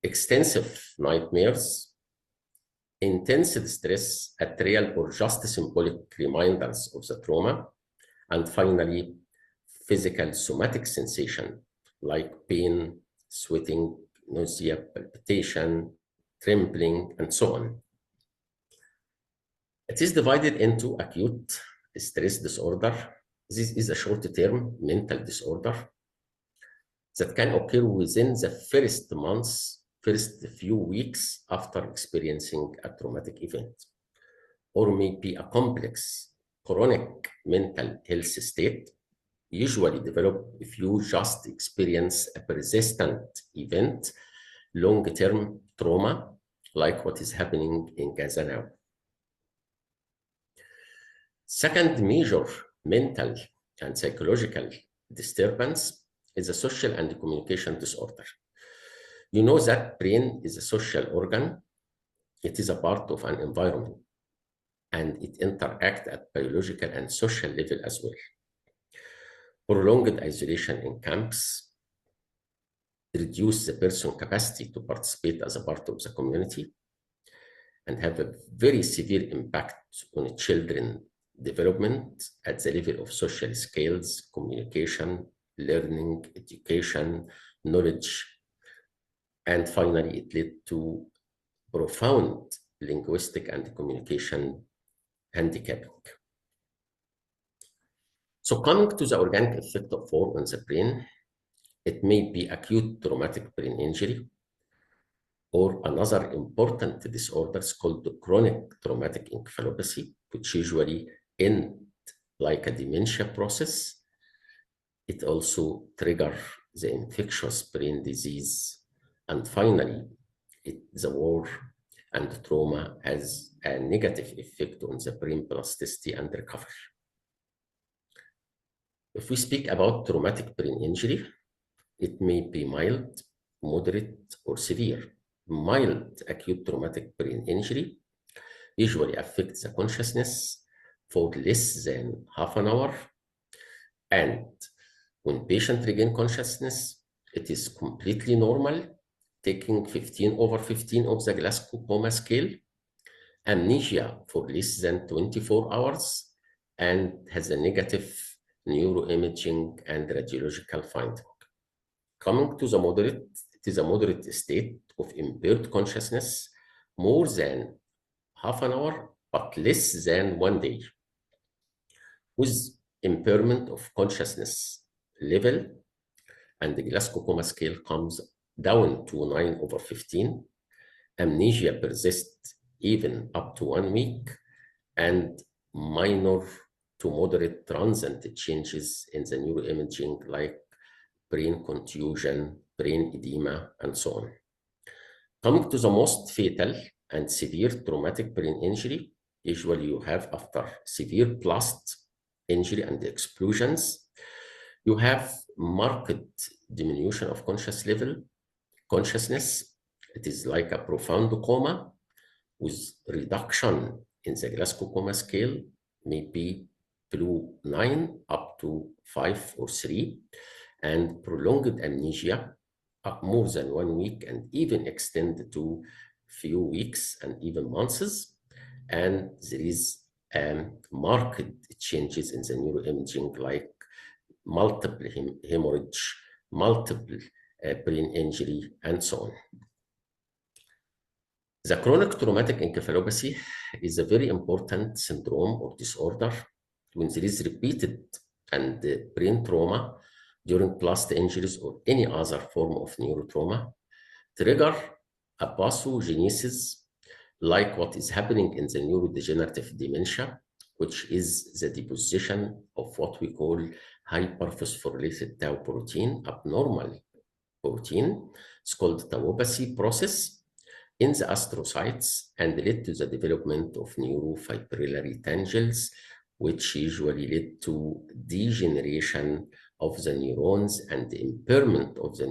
extensive nightmares, intense distress at real or just symbolic reminders of the trauma, and finally, physical somatic sensation like pain, sweating, nausea, palpitation, trembling, and so on. It is divided into acute stress disorder. This is a short-term mental disorder that can occur within the first months, first few weeks after experiencing a traumatic event, or may be a complex chronic mental health state, usually develop if you just experience a persistent event, long-term trauma, like what is happening in Gaza now. Second major mental and psychological disturbance is a social and communication disorder. You know that brain is a social organ. It is a part of an environment, and it interacts at biological and social level as well. Prolonged isolation in camps reduce the person's capacity to participate as a part of the community and have a very severe impact on children's development at the level of social skills, communication, learning, education, knowledge, and finally it led to profound linguistic and communication handicapping. So coming to the organic effect of war on the brain, it may be acute traumatic brain injury, or another important disorder called chronic traumatic encephalopathy, which usually end like a dementia process. It also triggers the infectious brain disease. And finally, the war and trauma has a negative effect on the brain plasticity and recovery. If we speak about traumatic brain injury, it may be mild, moderate, or severe. Mild acute traumatic brain injury usually affects the consciousness for less than half an hour, and When patient regain consciousness, it is completely normal, taking 15/15 of the Glasgow Coma Scale, amnesia for less than 24 hours, and has a negative neuroimaging and radiological finding. Coming to the moderate, it is a moderate state of impaired consciousness, more than half an hour, but less than 1 day, with impairment of consciousness level, and the Glasgow Coma Scale comes down to 9/15. Amnesia persists even up to 1 week, and minor to moderate transient changes in the neuroimaging like brain contusion, brain edema, and so on. Coming to the most fatal and severe traumatic brain injury, usually you have after severe blast injury and explosions, you have marked diminution of consciousness. It is like a profound coma with reduction in the Glasgow Coma Scale, maybe below 9 up to 5 or 3, and prolonged amnesia more than 1 week and even extend to few weeks and even months. And there is marked changes in the neuroimaging like multiple hemorrhage, multiple brain injury, and so on. The chronic traumatic encephalopathy is a very important syndrome or disorder when there is repeated and brain trauma during blast injuries or any other form of neurotrauma, trigger a pathogenesis like what is happening in the neurodegenerative dementia, which is the deposition of what we call hyperphosphorylated tau protein, abnormal protein. It's called tauopathy process in the astrocytes and led to the development of neurofibrillary tangles, which usually lead to degeneration of the neurons and the impairment of the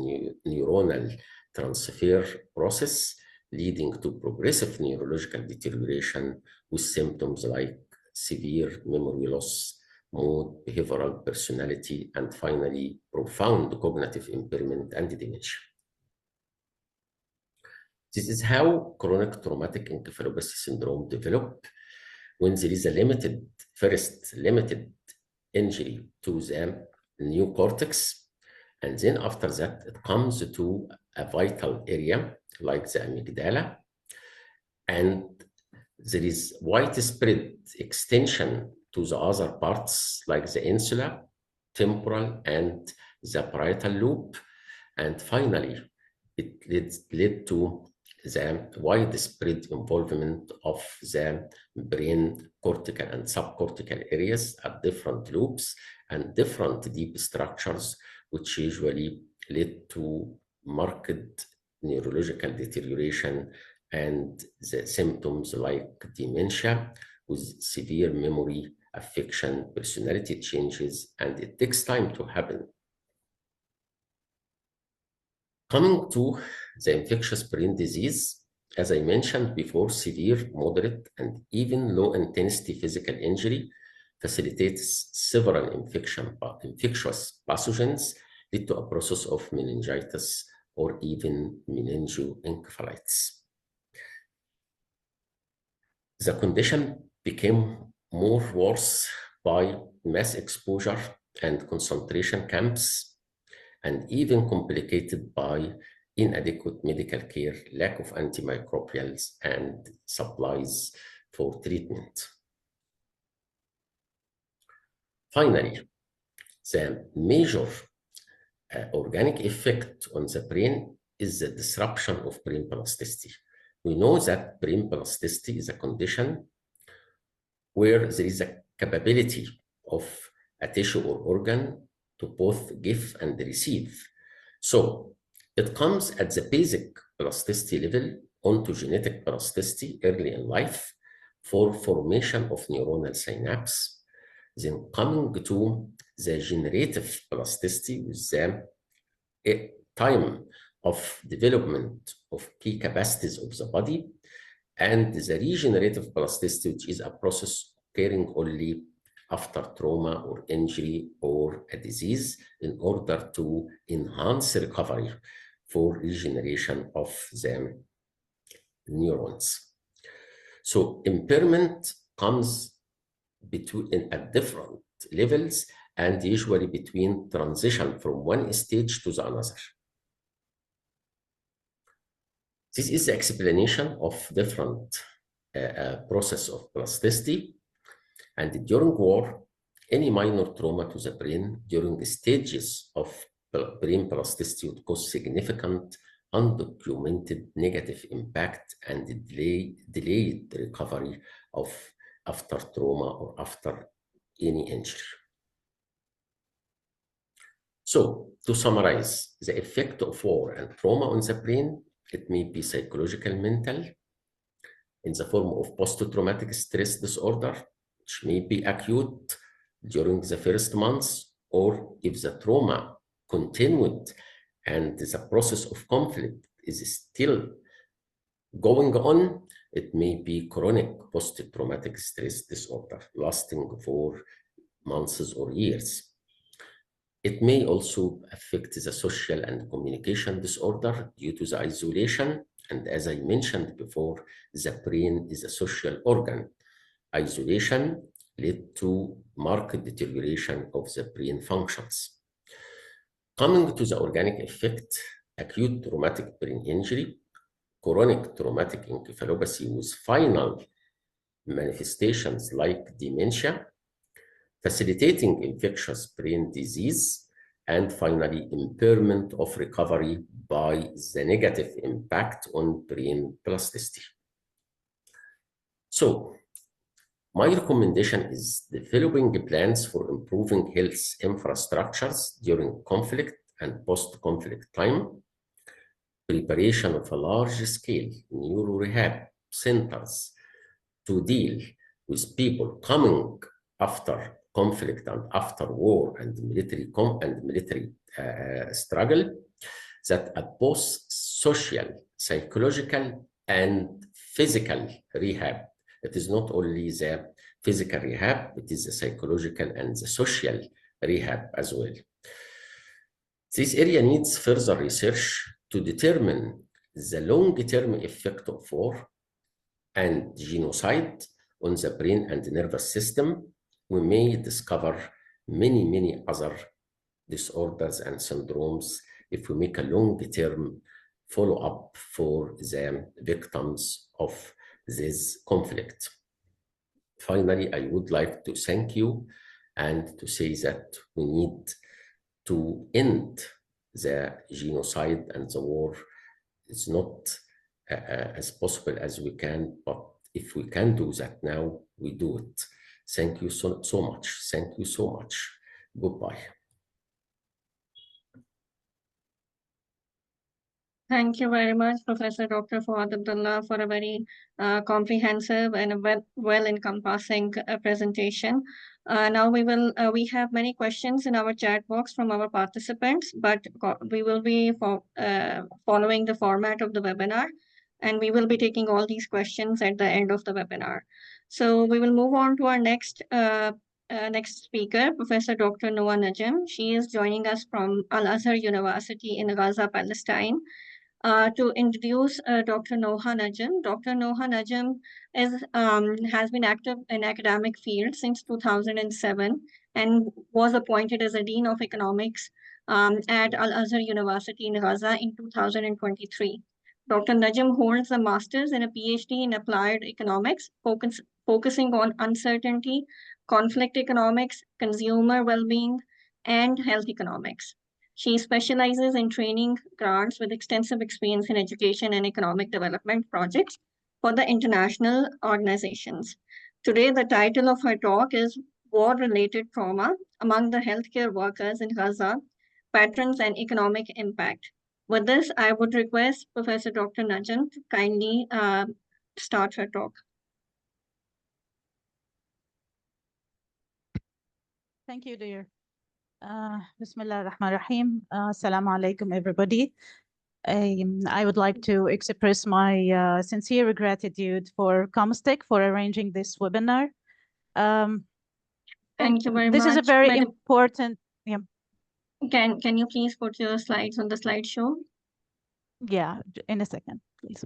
neuronal transfer process, leading to progressive neurological deterioration with symptoms like severe memory loss, mood, behavioral personality, and finally, profound cognitive impairment and dementia. This is how chronic traumatic encephalopathy syndrome develops when there is a limited injury to the neocortex, and then after that, it comes to a vital area like the amygdala, and there is widespread extension to the other parts like the insula, temporal, and the parietal lobe, and finally, it led to the widespread involvement of the brain cortical and subcortical areas at different lobes and different deep structures, which usually led to marked neurological deterioration and the symptoms like dementia with severe memory, affection, personality changes, and it takes time to happen. Coming to the infectious brain disease, as I mentioned before, severe, moderate, and even low-intensity physical injury facilitates several infectious pathogens, lead to a process of meningitis or even meningoencephalitis. The condition became more worse by mass exposure and concentration camps, and even complicated by inadequate medical care, lack of antimicrobials, and supplies for treatment. Finally, the major organic effect on the brain is the disruption of brain plasticity. We know that brain plasticity is a condition where there is a capability of a tissue or organ to both give and receive. So it comes at the basic plasticity level onto genetic plasticity early in life for formation of neuronal synapse, then coming to the generative plasticity with the time of development of key capacities of the body, and the regenerative plasticity, which is a process occurring only after trauma or injury or a disease in order to enhance recovery for regeneration of the neurons. So impairment comes at different levels and usually between transition from one stage to the another. This is the explanation of different process of plasticity. And during war, any minor trauma to the brain during the stages of brain plasticity would cause significant undocumented negative impact and delayed recovery of after trauma or after any injury. So to summarize, the effect of war and trauma on the brain, it may be psychological, mental, in the form of post-traumatic stress disorder, which may be acute during the first months, or if the trauma continued and the process of conflict is still going on, it may be chronic post-traumatic stress disorder lasting for months or years. It may also affect the social and communication disorder due to the isolation. And as I mentioned before, the brain is a social organ. Isolation led to marked deterioration of the brain functions. Coming to the organic effect, acute traumatic brain injury, chronic traumatic encephalopathy with final manifestations like dementia, facilitating infectious brain disease, and finally, impairment of recovery by the negative impact on brain plasticity. So, my recommendation is developing plans for improving health infrastructures during conflict and post-conflict time, preparation of a large-scale neuro-rehab centers to deal with people coming after conflict and after war and military struggle that at both social, psychological, and physical rehab. It is not only the physical rehab, it is the psychological and the social rehab as well. This area needs further research to determine the long-term effect of war and genocide on the brain and nervous system. We may discover many other disorders and syndromes if we make a long-term follow-up for the victims of this conflict. Finally, I would like to thank you and to say that we need to end the genocide and the war. It's not as possible as we can, but if we can do that now, we do it. Thank you so much. Thank you so much. Goodbye. Thank you very much, Professor Dr. Fawad Abdullah, for a very comprehensive and a well-encompassing presentation. Now we have many questions in our chat box from our participants, but we will be following the format of the webinar, and we will be taking all these questions at the end of the webinar. So we will move on to our next speaker, Professor Dr. Noha Najm. She is joining us from Al-Azhar University in Gaza, Palestine. To introduce Dr. Noha Najm. Dr. Noha Najm has been active in academic field since 2007 and was appointed as a Dean of Economics at Al-Azhar University in Gaza in 2023. Dr. Najm holds a master's and a PhD in applied economics, focusing on uncertainty, conflict economics, consumer well-being, and health economics. She specializes in training grants with extensive experience in education and economic development projects for the international organizations. Today, the title of her talk is War-Related Trauma Among the Healthcare Workers in Gaza, Patterns and Economic Impact. With this, I would request Professor Dr. Najm to kindly start her talk. Thank you, dear. Bismillah ar-Rahman ar-Rahim. Assalamu alaikum, everybody. I would like to express my sincere gratitude for Comstech for arranging this webinar. Thank you very This much. is a very Madam, important, yeah, can you please put your slides on the slideshow? yeah, in a second, please.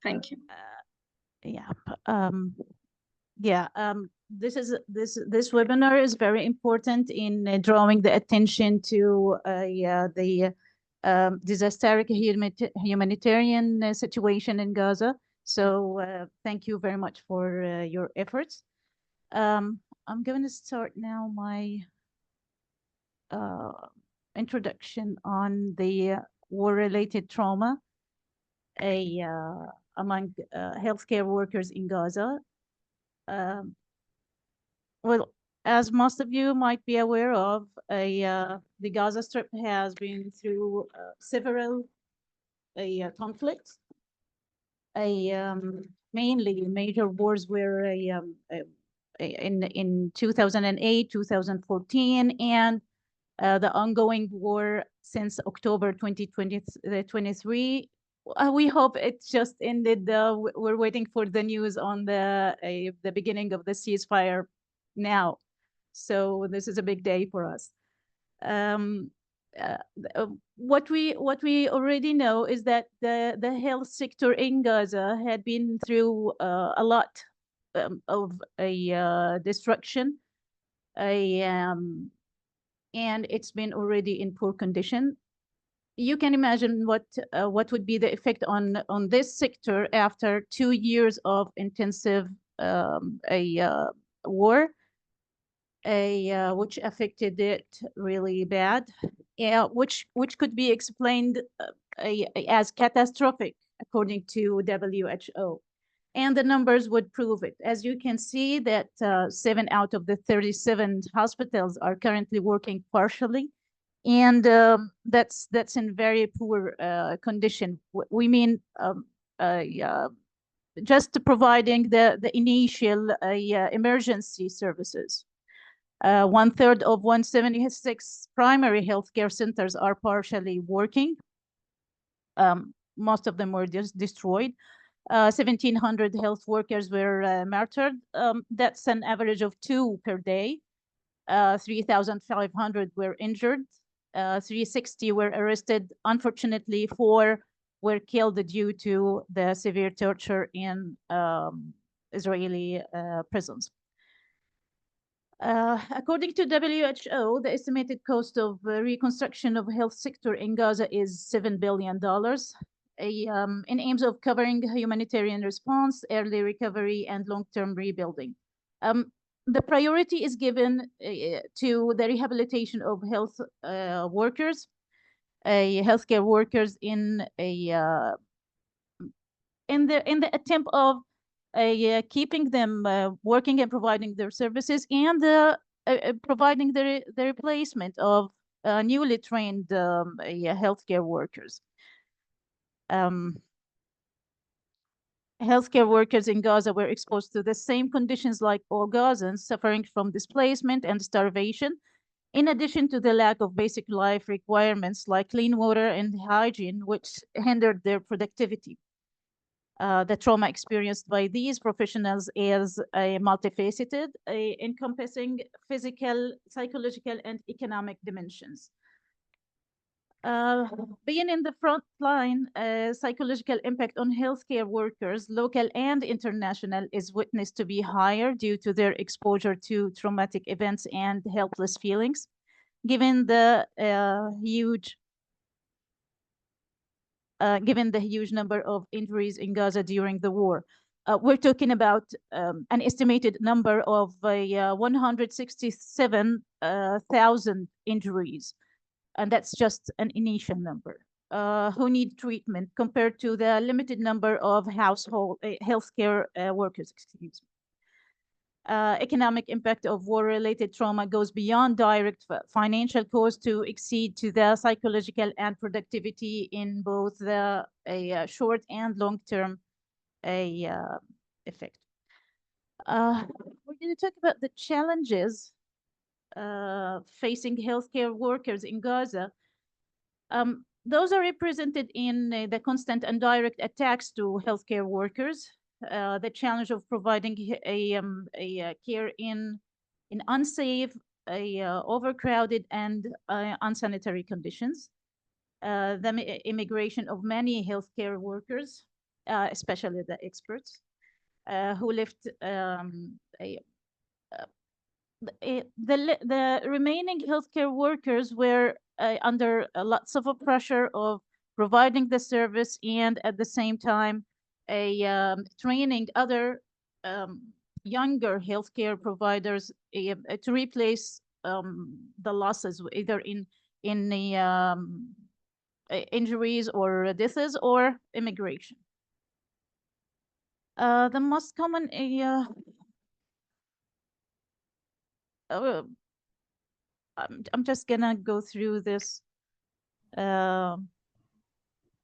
Thank you. Yeah, this webinar is very important in drawing the attention to the disaster humanitarian situation in Gaza. So thank you very much for your efforts. I'm going to start now my introduction on the war-related trauma among healthcare workers in Gaza. Well, as most of you might be aware of, the Gaza Strip has been through several conflicts. Mainly major wars were in 2008, 2014, and the ongoing war since October 2023. We hope it just ended. We're waiting for the news on the beginning of the ceasefire now. So this is a big day for us. What we already know is that the health sector in Gaza had been through a lot of destruction, and it's been already in poor condition. You can imagine what would be the effect on this sector after 2 years of intensive war, which affected it really bad, which could be explained as catastrophic according to WHO. And the numbers would prove it. As you can see that 7 out of the 37 hospitals are currently working partially. And that's in very poor condition. We mean just providing the initial emergency services. 1/3 of 176 primary healthcare centers are partially working. Most of them were just destroyed. 1,700 health workers were martyred. That's an average of 2 per day. 3,500 were injured. 360 were arrested. Unfortunately, 4 were killed due to the severe torture in Israeli prisons. According to WHO, the estimated cost of reconstruction of health sector in Gaza is $7 billion. In aims of covering humanitarian response, early recovery, and long-term rebuilding. The priority is given to the rehabilitation of health workers, healthcare workers in the attempt of keeping them working and providing their services, and providing the replacement of newly trained healthcare workers. Healthcare workers in Gaza were exposed to the same conditions like all Gazans, suffering from displacement and starvation, in addition to the lack of basic life requirements like clean water and hygiene, which hindered their productivity. The trauma experienced by these professionals is multifaceted, encompassing physical, psychological, and economic dimensions. Being in the front line, psychological impact on healthcare workers, local and international, is witnessed to be higher due to their exposure to traumatic events and helpless feelings, given the huge number of injuries in Gaza during the war. We're talking about an estimated number of 167,000 injuries, and that's just an initial number, who need treatment compared to the limited number of household healthcare workers, excuse me. Economic impact of war-related trauma goes beyond direct financial cost to exceed to the psychological and productivity in both the short and long-term effect. We're going to talk about the challenges facing healthcare workers in Gaza. Those are represented in the constant and direct attacks to healthcare workers, the challenge of providing a care in in unsafe, overcrowded, and unsanitary conditions. The immigration of many healthcare workers, especially the experts, who left the remaining healthcare workers were under lots of pressure of providing the service and at the same time training other younger healthcare providers to replace the losses either in the injuries or deaths or immigration. The most common I'm just gonna go through this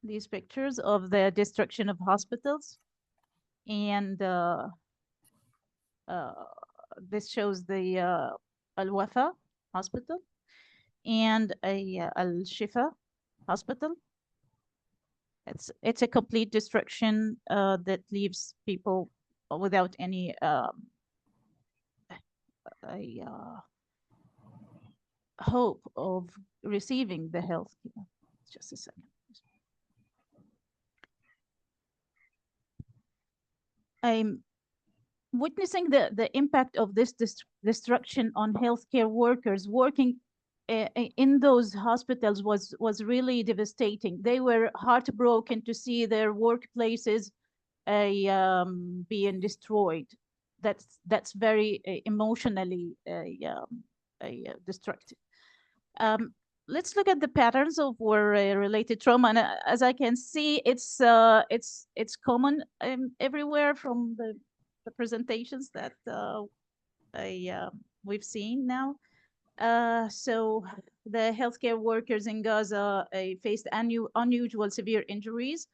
these pictures of the destruction of hospitals, and this shows the Al-Wafa hospital and a Al-Shifa hospital. It's a complete destruction that leaves people without any hope of receiving the health care. Just a second. I'm witnessing the impact of this destruction on healthcare workers working in those hospitals was really devastating. They were heartbroken to see their workplaces being destroyed. That's very emotionally destructive. Let's look at the patterns of war-related trauma, and as I can see, it's common everywhere from the presentations that we've seen now. So the healthcare workers in Gaza faced unusual severe injuries,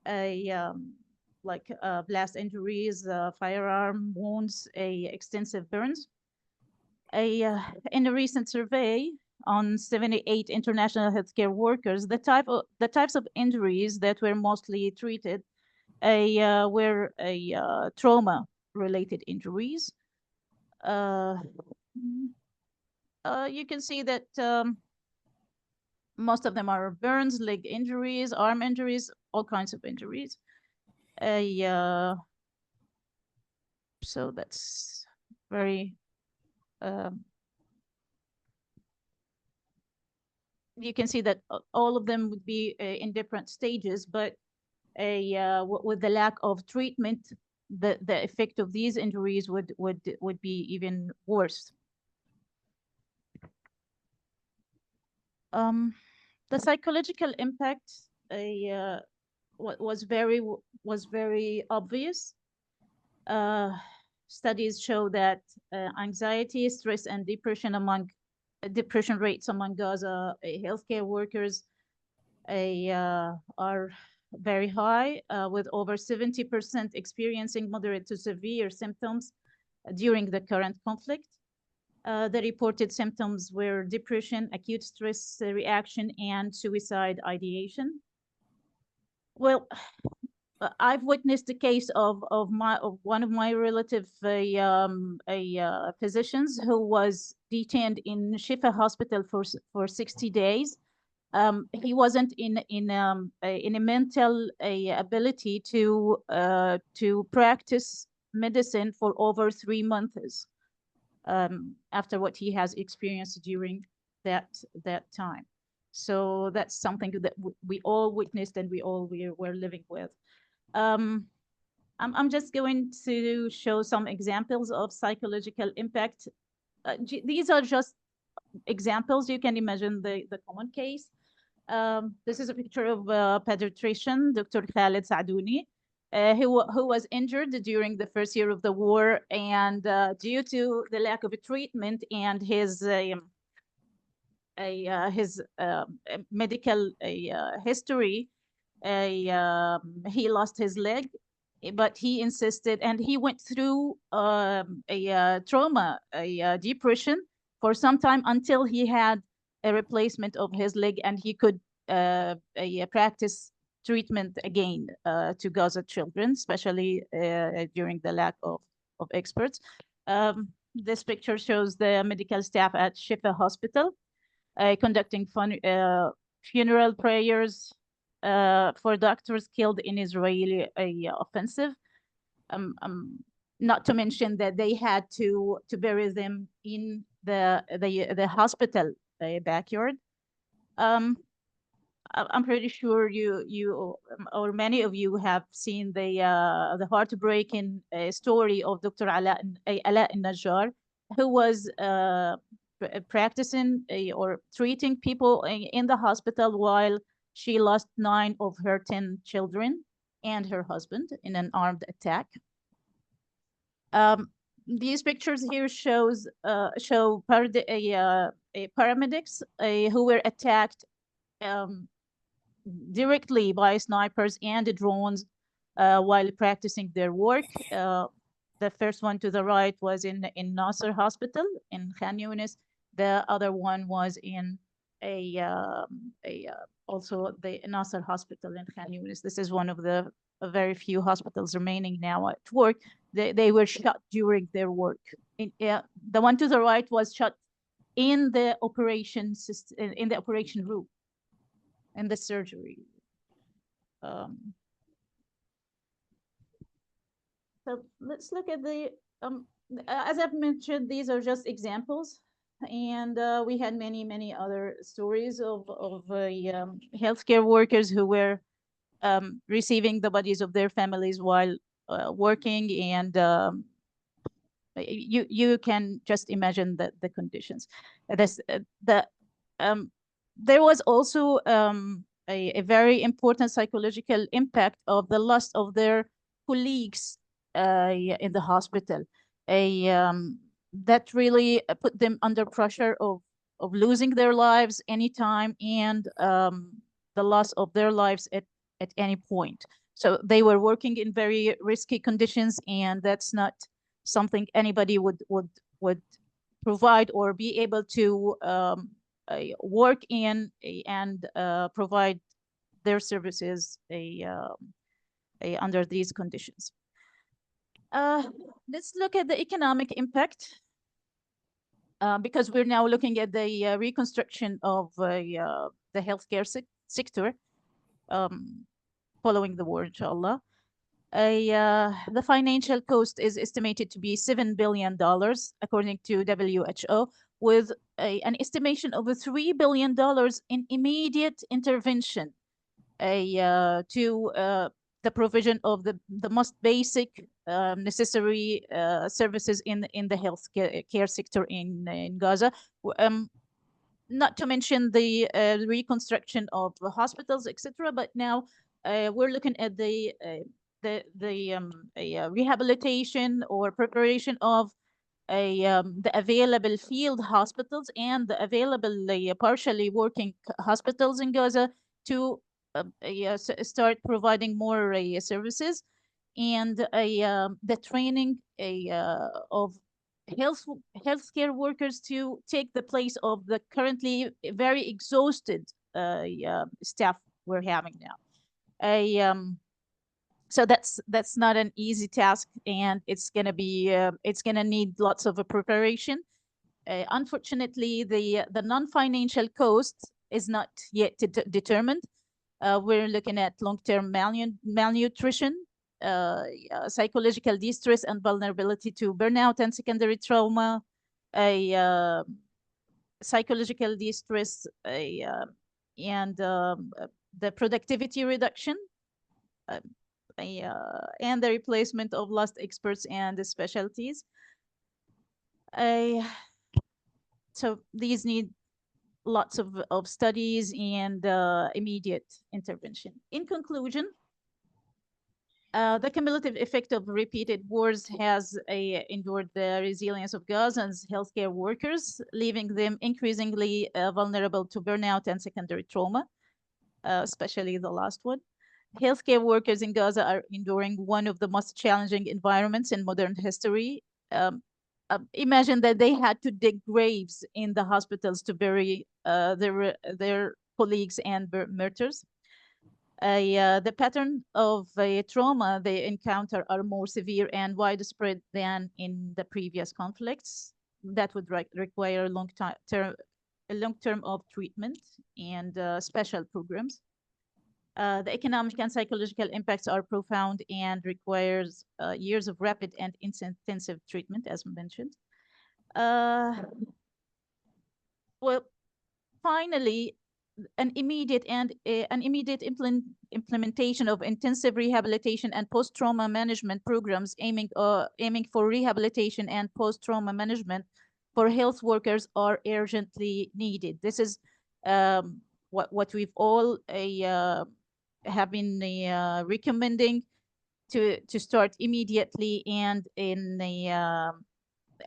like blast injuries, firearm wounds, extensive burns. In a recent survey on 78 international healthcare workers, the types of injuries that were mostly treated were trauma-related injuries. You can see that most of them are burns, leg injuries, arm injuries, all kinds of injuries. So that's very you can see that all of them would be in different stages, but with the lack of treatment, the effect of these injuries would be even worse. The psychological impact was very obvious. Studies show that anxiety, stress, and depression rates among Gaza healthcare workers are very high, with over 70% experiencing moderate to severe symptoms during the current conflict. The reported symptoms were depression, acute stress reaction, and suicide ideation. Well, I've witnessed the case of one of my relative, physicians who was detained in Shifa Hospital for 60 days. He wasn't in a mental ability to practice medicine for over 3 months after what he has experienced during that time. So that's something that we all witnessed and we were living with. I'm just going to show some examples of psychological impact. These are just examples. You can imagine the common case. This is a picture of a pediatrician, Dr. Khaled Sadouni, who was injured during the first year of the war, and due to the lack of treatment and his medical history, he lost his leg, but he insisted, and he went through a trauma, depression for some time until he had a replacement of his leg and he could practice treatment again to Gaza children, especially during the lack of experts. This picture shows the medical staff at Shifa Hospital conducting funeral prayers for doctors killed in Israeli offensive. Not to mention that they had to bury them in the hospital backyard. I'm pretty sure you or many of you have seen the heartbreaking story of Dr. Ala al-Najjar, who was practicing or treating people in the hospital while she lost 9 of her 10 children and her husband in an armed attack. These pictures here show paramedics who were attacked directly by snipers and drones while practicing their work. The first one to the right was in Nasser Hospital in Khan Yunis. The other one was in also the Nasser Hospital in Khan Yunis. This is one of the very few hospitals remaining now at work. They were shot during their work. The one to the right was shot in the operation system, in the operation room, in the surgery. So let's look at the, as I've mentioned, these are just examples. And we had many other stories of healthcare workers who were receiving the bodies of their families while working, and you can just imagine the conditions. There was also a very important psychological impact of the loss of their colleagues in the hospital. That really put them under pressure of losing their lives anytime, and the loss of their lives at any point. So they were working in very risky conditions, and that's not something anybody would provide or be able to work in and provide their services under these conditions. Let's look at the economic impact, because we're now looking at the reconstruction of the healthcare sector following the war, inshallah. The financial cost is estimated to be $7 billion, according to WHO, with an estimation of $3 billion in immediate intervention to the provision of the most basic necessary services in the health care sector in Gaza. Not to mention the reconstruction of the hospitals, etc. But now we're looking at the rehabilitation or preparation of the available field hospitals and the available partially working hospitals in Gaza to start providing more services, and the training of healthcare workers to take the place of the currently very exhausted staff we're having now. So that's not an easy task, and it's gonna need lots of preparation. Unfortunately, the non-financial cost is not yet determined. We're looking at long-term malnutrition, psychological distress and vulnerability to burnout and secondary trauma, psychological distress, and the productivity reduction, and the replacement of lost experts and the specialties. So these need lots of studies and immediate intervention. In conclusion, the cumulative effect of repeated wars has endured the resilience of Gaza's healthcare workers, leaving them increasingly vulnerable to burnout and secondary trauma, especially the last one. Healthcare workers in Gaza are enduring one of the most challenging environments in modern history. Imagine that they had to dig graves in the hospitals to bury their colleagues and martyrs. The pattern of trauma they encounter are more severe and widespread than in the previous conflicts. That would require a long term of treatment and special programs. The economic and psychological impacts are profound and requires years of rapid and intensive treatment, as mentioned. Well, finally, an immediate implementation of intensive rehabilitation and post-trauma management programs aiming for rehabilitation and post-trauma management for health workers are urgently needed. This is what we've all have been recommending to start immediately and in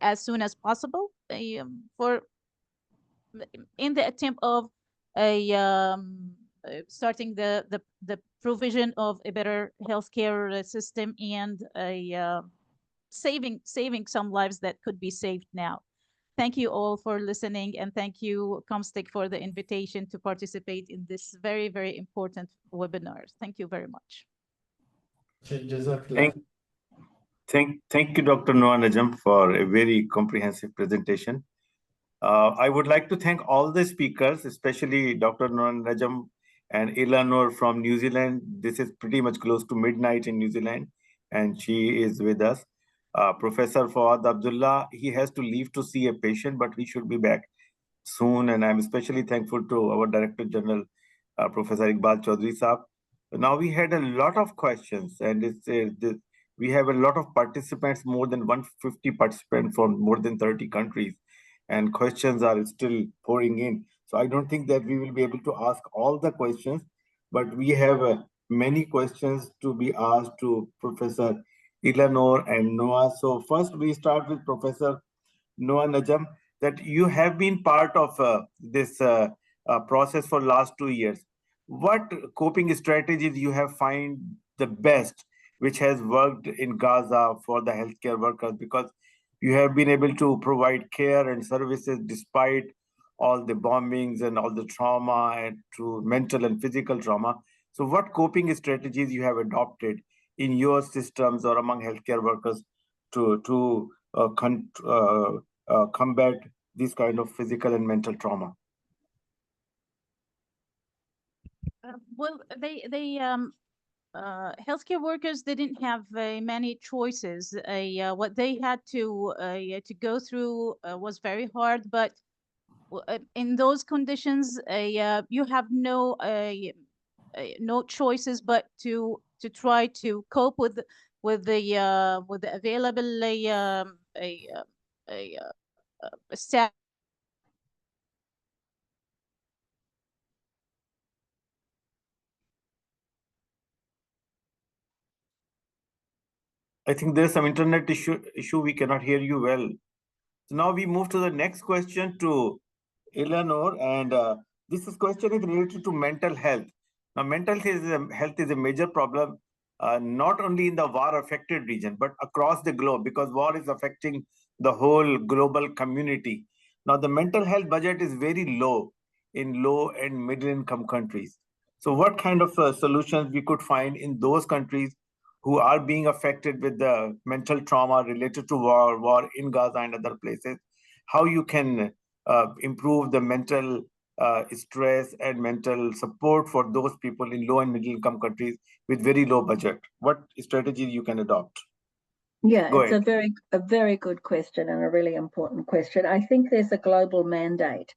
as soon as possible for in the attempt of starting the provision of a better healthcare system and saving some lives that could be saved now. Thank you all for listening, and thank you, Comstech, for the invitation to participate in this very, very important webinar. Thank you very much. Thank you, Dr. Noor Najam, for a very comprehensive presentation. I would like to thank all the speakers, especially Dr. Noor Najam and Eleanor from New Zealand. This is pretty much close to midnight in New Zealand, and she is with us. Professor Fawad Abdullah, he has to leave to see a patient, but he should be back soon. And I'm especially thankful to our Director General, Professor Iqbal Chaudhry Saab. Now we had a lot of questions, and we have a lot of participants, more than 150 participants from more than 30 countries, and questions are still pouring in. So I don't think that we will be able to ask all the questions, but we have many questions to be asked to Professor Eleanor and Noah. So first we start with Professor Noah Najam, that you have been part of this process for last 2 years. What coping strategies you have find the best, which has worked in Gaza for the healthcare workers? Because you have been able to provide care and services despite all the bombings and all the trauma and to mental and physical trauma. So what coping strategies you have adopted in your systems or among healthcare workers to combat this kind of physical and mental trauma? Well, healthcare workers didn't have many choices. What they had to go through was very hard, but in those conditions, you have no choices but to try to cope with the available staff. I think there's some internet issue. We cannot hear you well. So now we move to the next question to Eleanor, and this question is related to mental health. Now, mental health is a major problem, not only in the war-affected region, but across the globe, because war is affecting the whole global community. Now, the mental health budget is very low in low and middle-income countries. So what kind of solutions we could find in those countries who are being affected with the mental trauma related to war in Gaza and other places? How you can improve the mental stress and mental support for those people in low and middle income countries with very low budget? What strategy you can adopt? Yeah, it's a very good question and a really important question. I think there's a global mandate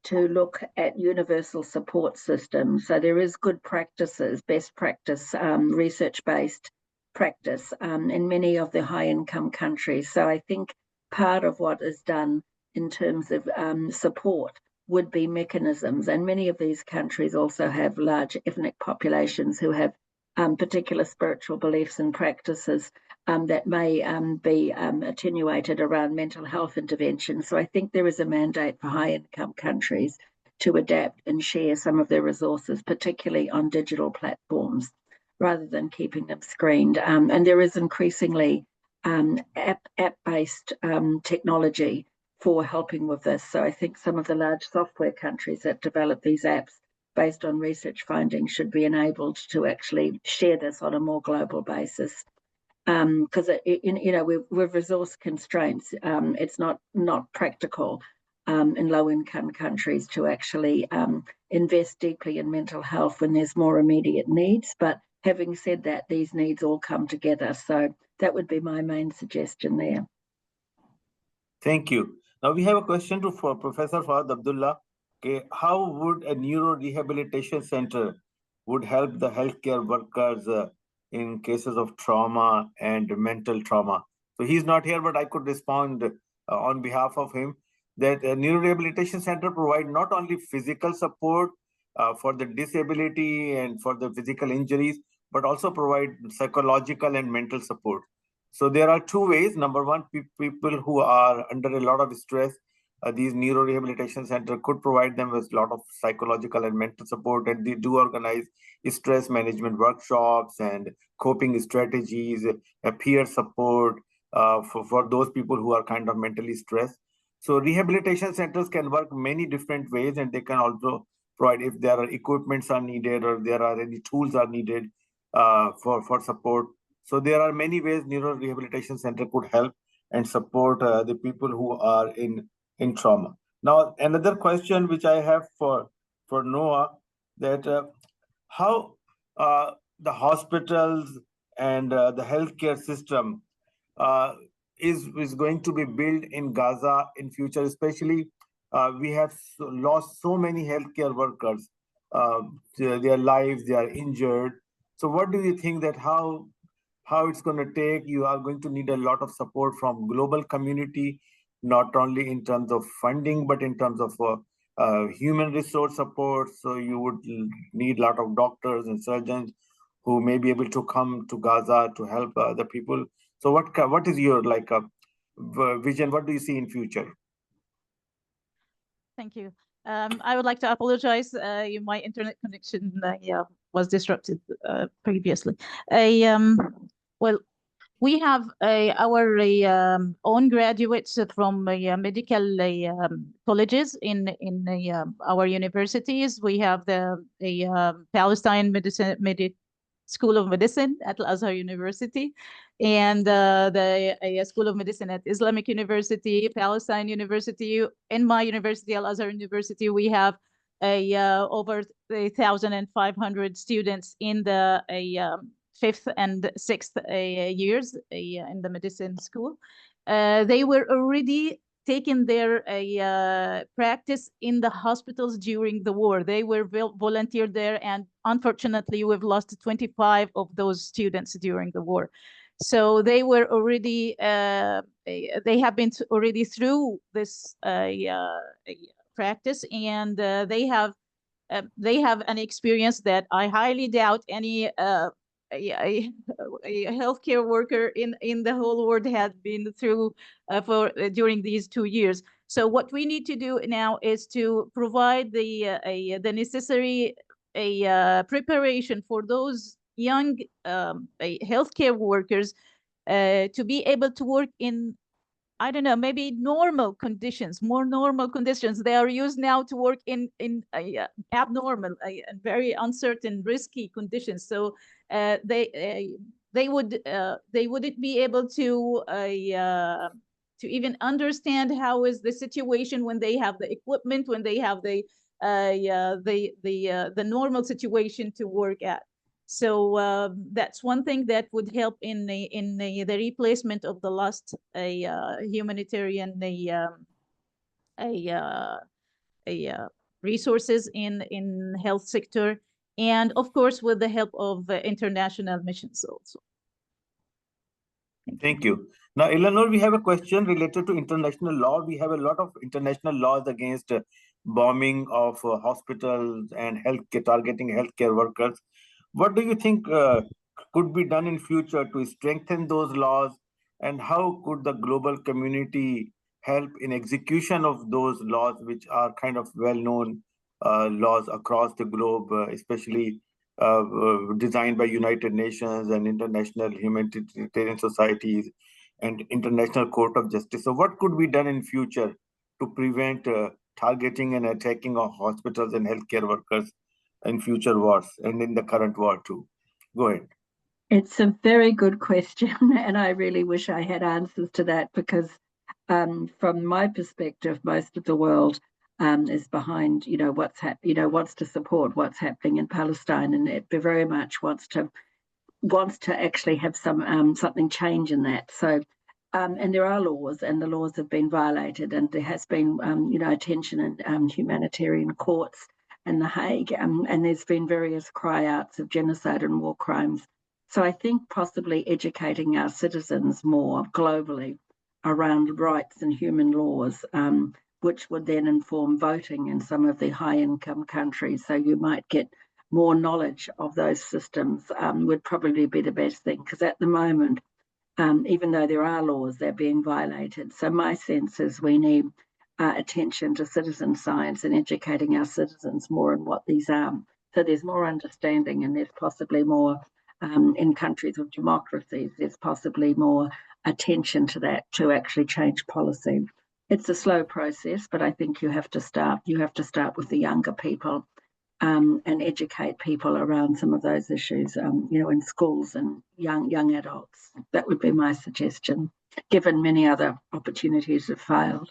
to look at universal support systems. So there is good practices, best practice, research-based practice in many of the high-income countries. So I think part of what is done in terms of support would be mechanisms. And many of these countries also have large ethnic populations who have particular spiritual beliefs and practices that may be attenuated around mental health intervention. So I think there is a mandate for high-income countries to adapt and share some of their resources, particularly on digital platforms, rather than keeping them screened. And there is increasingly app-based technology for helping with this. So I think some of the large software countries that develop these apps based on research findings, should be enabled to actually share this on a more global basis. Because with resource constraints, it's not practical in low-income countries to actually invest deeply in mental health when there's more immediate needs. But having said that, these needs all come together. So that would be my main suggestion there. Thank you. Now we have a question for Professor Fahad Abdullah. Okay, how would a neuro rehabilitation center would help the healthcare workers in cases of trauma and mental trauma? So he's not here, but I could respond on behalf of him that a neuro rehabilitation center provide not only physical support for the disability and for the physical injuries, but also provide psychological and mental support. So there are two ways. Number one, people who are under a lot of stress, these neuro rehabilitation center could provide them with a lot of psychological and mental support, and they do organize stress management workshops and coping strategies, peer support for those people who are kind of mentally stressed. So rehabilitation centers can work many different ways, and they can also provide if there are equipments are needed or there are any tools are needed for support. So there are many ways neuro rehabilitation center could help and support the people who are in trauma. Now, another question which I have for Noah, that how the hospitals and the healthcare system is going to be built in Gaza in future, especially we have lost so many healthcare workers, their lives, they are injured. So what do you think that how it's going to take? You are going to need a lot of support from global community, not only in terms of funding, but in terms of human resource support. So you would need a lot of doctors and surgeons who may be able to come to Gaza to help the people. So what is your vision? What do you see in future? Thank you. I would like to apologize. My internet connection was disrupted previously. Well, we have our own graduates from medical colleges in our universities. We have the Palestine School of Medicine at Al-Azhar University, and the School of Medicine at Islamic University, Palestine University. In my university, Al-Azhar University, we have over 1,500 students in the fifth and sixth years in the medicine school. They were already taking their practice in the hospitals during the war. They were volunteered there, and unfortunately, we've lost 25 of those students during the war. So they were already, they have been already through this practice, and they have an experience that I highly doubt any a healthcare worker in the whole world had been through during these 2 years. So what we need to do now is to provide the necessary preparation for those young healthcare workers to be able to work in, I don't know, maybe normal conditions, more normal conditions. They are used now to work in abnormal and very uncertain, risky conditions. So they wouldn't be able to even understand how is the situation when they have the equipment, when they have the normal situation to work at. So that's one thing that would help in the replacement of the lost humanitarian resources in health sector, and of course with the help of international missions also. Thank you. Now, Eleanor, we have a question related to international law. We have a lot of international laws against bombing of hospitals and targeting healthcare workers. What do you think could be done in future to strengthen those laws, and how could the global community help in execution of those laws, which are kind of well-known laws across the globe, especially designed by United Nations and international humanitarian societies and International Court of Justice? So what could be done in future to prevent targeting and attacking of hospitals and healthcare workers in future wars and in the current war too? Go ahead. It's a very good question, and I really wish I had answers to that because, from my perspective, most of the world is behind, wants to support what's happening in Palestine, and it very much wants to actually have something change in that. So, and there are laws, and the laws have been violated, and there has been, attention in humanitarian courts in The Hague, and there's been various cry-outs of genocide and war crimes. So I think possibly educating our citizens more globally around rights and human laws, which would then inform voting in some of the high-income countries. So you might get more knowledge of those systems, would probably be the best thing, because at the moment, even though there are laws, they're being violated. So my sense is we need attention to citizen science and educating our citizens more on what these are. So there's more understanding, and there's possibly more, in countries with democracies, there's possibly more attention to that to actually change policy. It's a slow process, but I think you have to start with the younger people, and educate people around some of those issues, in schools and young adults. That would be my suggestion, given many other opportunities have failed.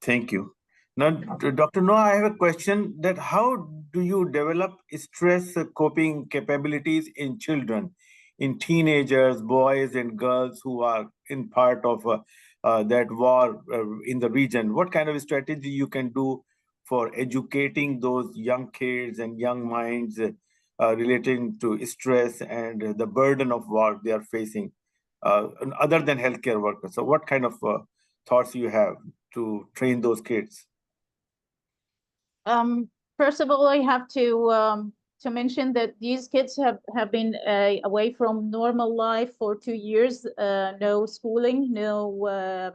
Thank you. Now, Dr. Noah, I have a question that how do you develop stress coping capabilities in children, in teenagers, boys and girls who are in part of that war in the region? What kind of strategy you can do for educating those young kids and young minds relating to stress and the burden of war they are facing, other than healthcare workers? So what kind of thoughts you have to train those kids? First of all, I have to mention that these kids have been away from normal life for 2 years. No schooling, no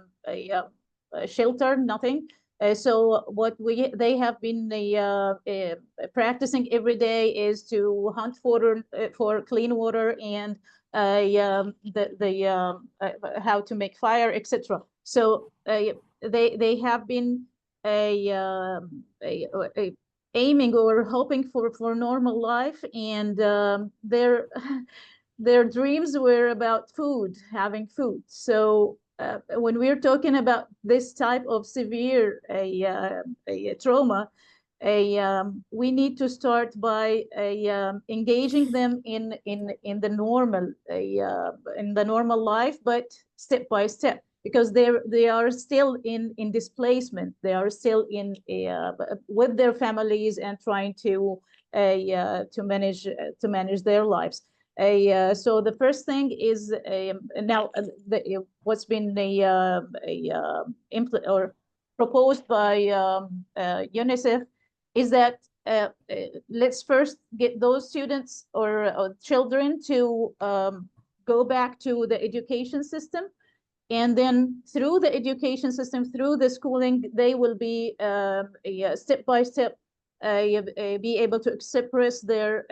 shelter, nothing. So what they have been practicing every day is to hunt for clean water and how to make fire, etc. So they have been aiming or hoping for normal life, and their dreams were about food, having food. So when we're talking about this type of severe trauma, we need to start by engaging them in the normal life, but step by step, because they are still in displacement. They are still in with their families and trying to manage their lives. So the first thing is now what's been proposed by UNICEF is that let's first get those students or children to go back to the education system, and then through the education system, through the schooling, they will be step by step be able to express their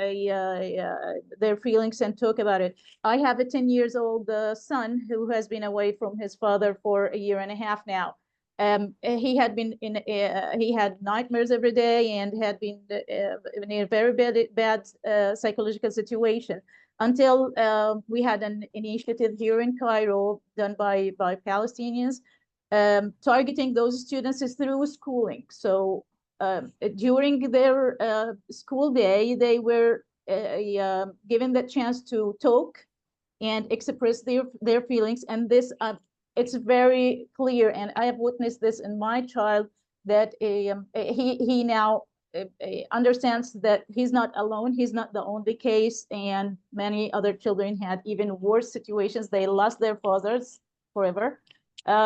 feelings and talk about it. I have a 10 years old son who has been away from his father for 1.5 years now. He had nightmares every day and had been in a very bad psychological situation, until we had an initiative here in Cairo done by Palestinians, targeting those students through schooling. So during their school day, they were given the chance to talk and express their feelings. And this, it's very clear, and I have witnessed this in my child, that he now understands that he's not alone. He's not the only case, and many other children had even worse situations. They lost their fathers forever.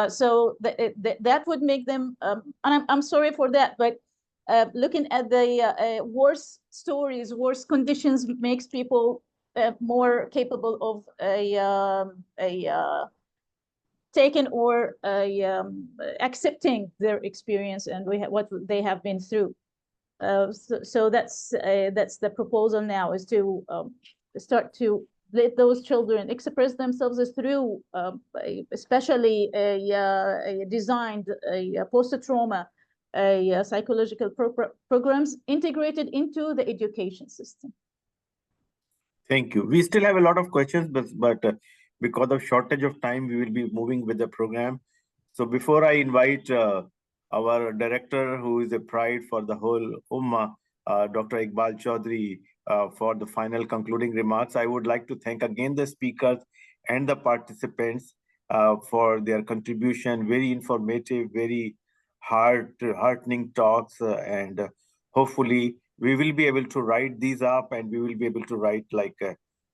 So that would make them, and I'm sorry for that, but looking at the worse stories, worse conditions makes people more capable of taking or accepting their experience and what they have been through. So that's the proposal now, is to start to let those children express themselves through especially a designed post-trauma psychological programs integrated into the education system. Thank you. We still have a lot of questions, but because of shortage of time, we will be moving with the program. So before I invite our director, who is a pride for the whole Ummah, Dr. Iqbal Chaudhry, for the final concluding remarks, I would like to thank again the speakers and the participants for their contribution. Very informative, very heartening talks, and hopefully we will be able to write these up, and we will be able to write like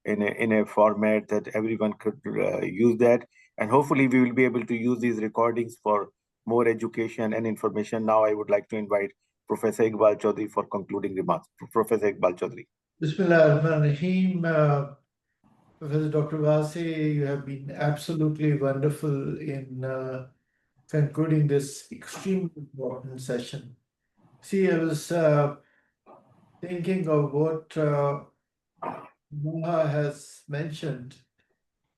in a format that everyone could use that. And hopefully we will be able to use these recordings for more education and information. Now I would like to invite Professor Iqbal Chaudhry for concluding remarks. Professor Iqbal Chaudhry. Bismillah ar-Rahman ar-Rahim. Professor Dr. Vasi, you have been absolutely wonderful in concluding this extremely important session. See, I was thinking of what Noha has mentioned.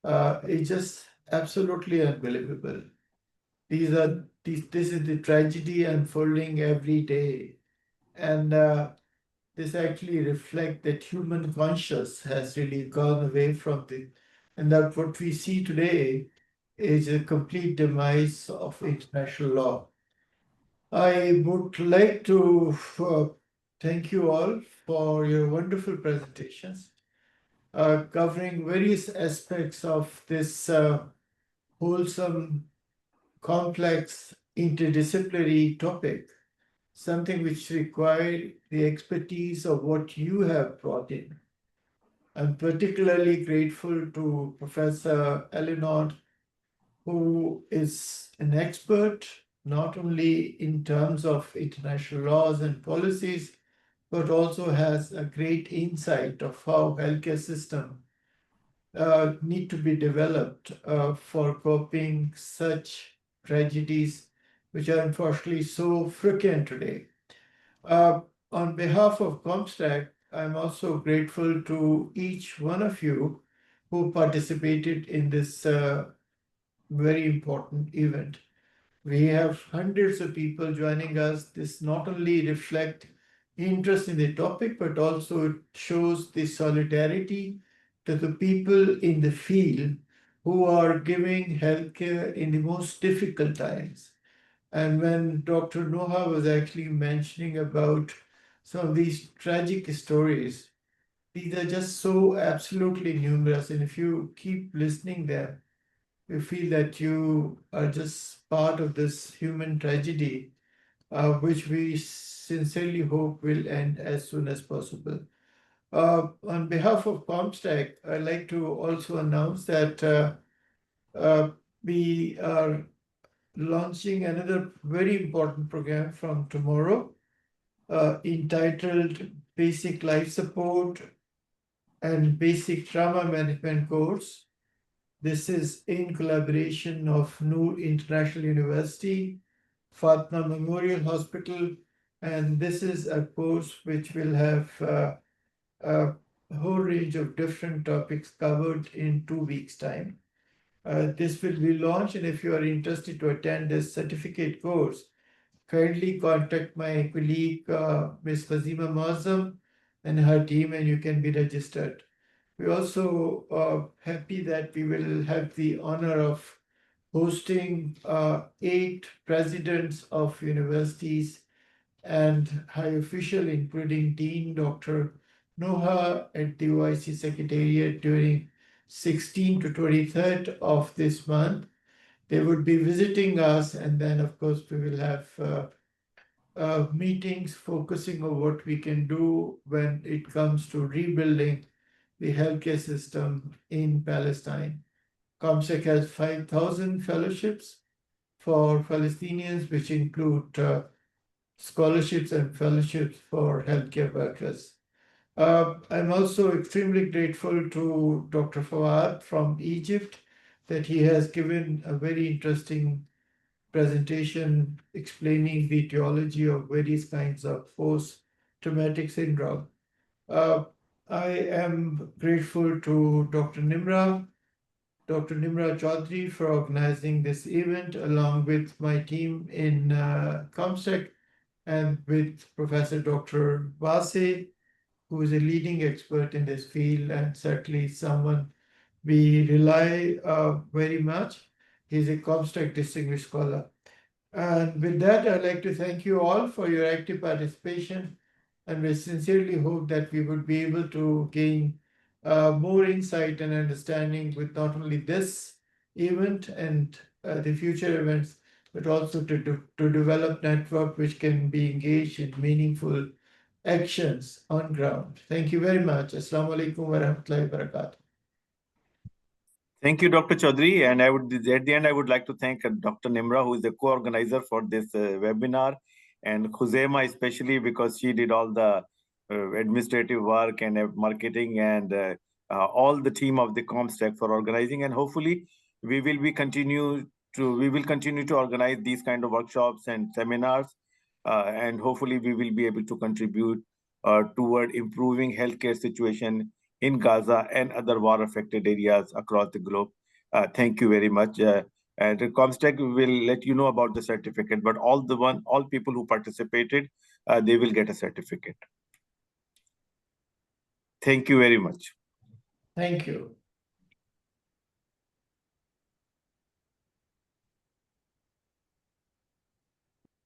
It's just absolutely unbelievable. This is the tragedy unfolding every day. And this actually reflects that human conscience has really gone away from the, and that what we see today is a complete demise of international law. I would like to thank you all for your wonderful presentations, covering various aspects of this wholesome, complex, interdisciplinary topic, something which required the expertise of what you have brought in. I'm particularly grateful to Professor Eleanor, who is an expert not only in terms of international laws and policies, but also has a great insight of how healthcare system need to be developed for coping such tragedies, which are unfortunately so frequent today. On behalf of Comstech, I'm also grateful to each one of you who participated in this very important event. We have hundreds of people joining us. This not only reflects interest in the topic, but also shows the solidarity to the people in the field who are giving healthcare in the most difficult times. And when Dr. Noha was actually mentioning about some of these tragic stories, these are just so absolutely numerous. And if you keep listening them, you feel that you are just part of this human tragedy, which we sincerely hope will end as soon as possible. On behalf of Comstech, I'd like to also announce that we are launching another very important program from tomorrow, entitled Basic Life Support and Basic Trauma Management course. This is in collaboration of Noor International University, Fatma Memorial Hospital, and this is a course which will have a whole range of different topics covered in 2 weeks' time. This will be launched, and if you are interested to attend this certificate course, kindly contact my colleague, Ms. Fazima Muazzam, and her team, and you can be registered. We're also happy that we will have the honor of hosting 8 presidents of universities and high official, including Dean Dr. Noha at the OIC Secretariat during 16th to 23rd of this month. They would be visiting us, and then of course we will have meetings focusing on what we can do when it comes to rebuilding the healthcare system in Palestine. ComSec has 5,000 fellowships for Palestinians, which include scholarships and fellowships for healthcare workers. I'm also extremely grateful to Dr. Fawad from Egypt that he has given a very interesting presentation explaining the etiology of various kinds of post-traumatic syndrome. I am grateful to Dr. Nimra Chaudhry for organizing this event along with my team in ComSec. and with Professor Dr. Vase, who is a leading expert in this field and certainly someone we rely very much. He's a comstech distinguished scholar. And with that, I'd like to thank you all for your active participation. And we sincerely hope that we would be able to gain more insight and understanding with not only this event and the future events, but also to develop network which can be engaged in meaningful actions on ground. Thank you very much. Assalamu alaikum wa rahmatullahi wa barakatuh. Thank you, Dr. Chaudhary. And at the end, I would like to thank Dr. Nimra, who is the co-organizer for this webinar, and Khuzaima especially because she did all the administrative work and marketing and all the team of the comstech for organizing. And hopefully, we will continue to organize these kind of workshops and seminars, and hopefully we will be able to contribute toward improving healthcare situation in Gaza and other war-affected areas across the globe. Thank you very much. And comstech will let you know about the certificate, but all people who participated, they will get a certificate. Thank you very much. Thank you.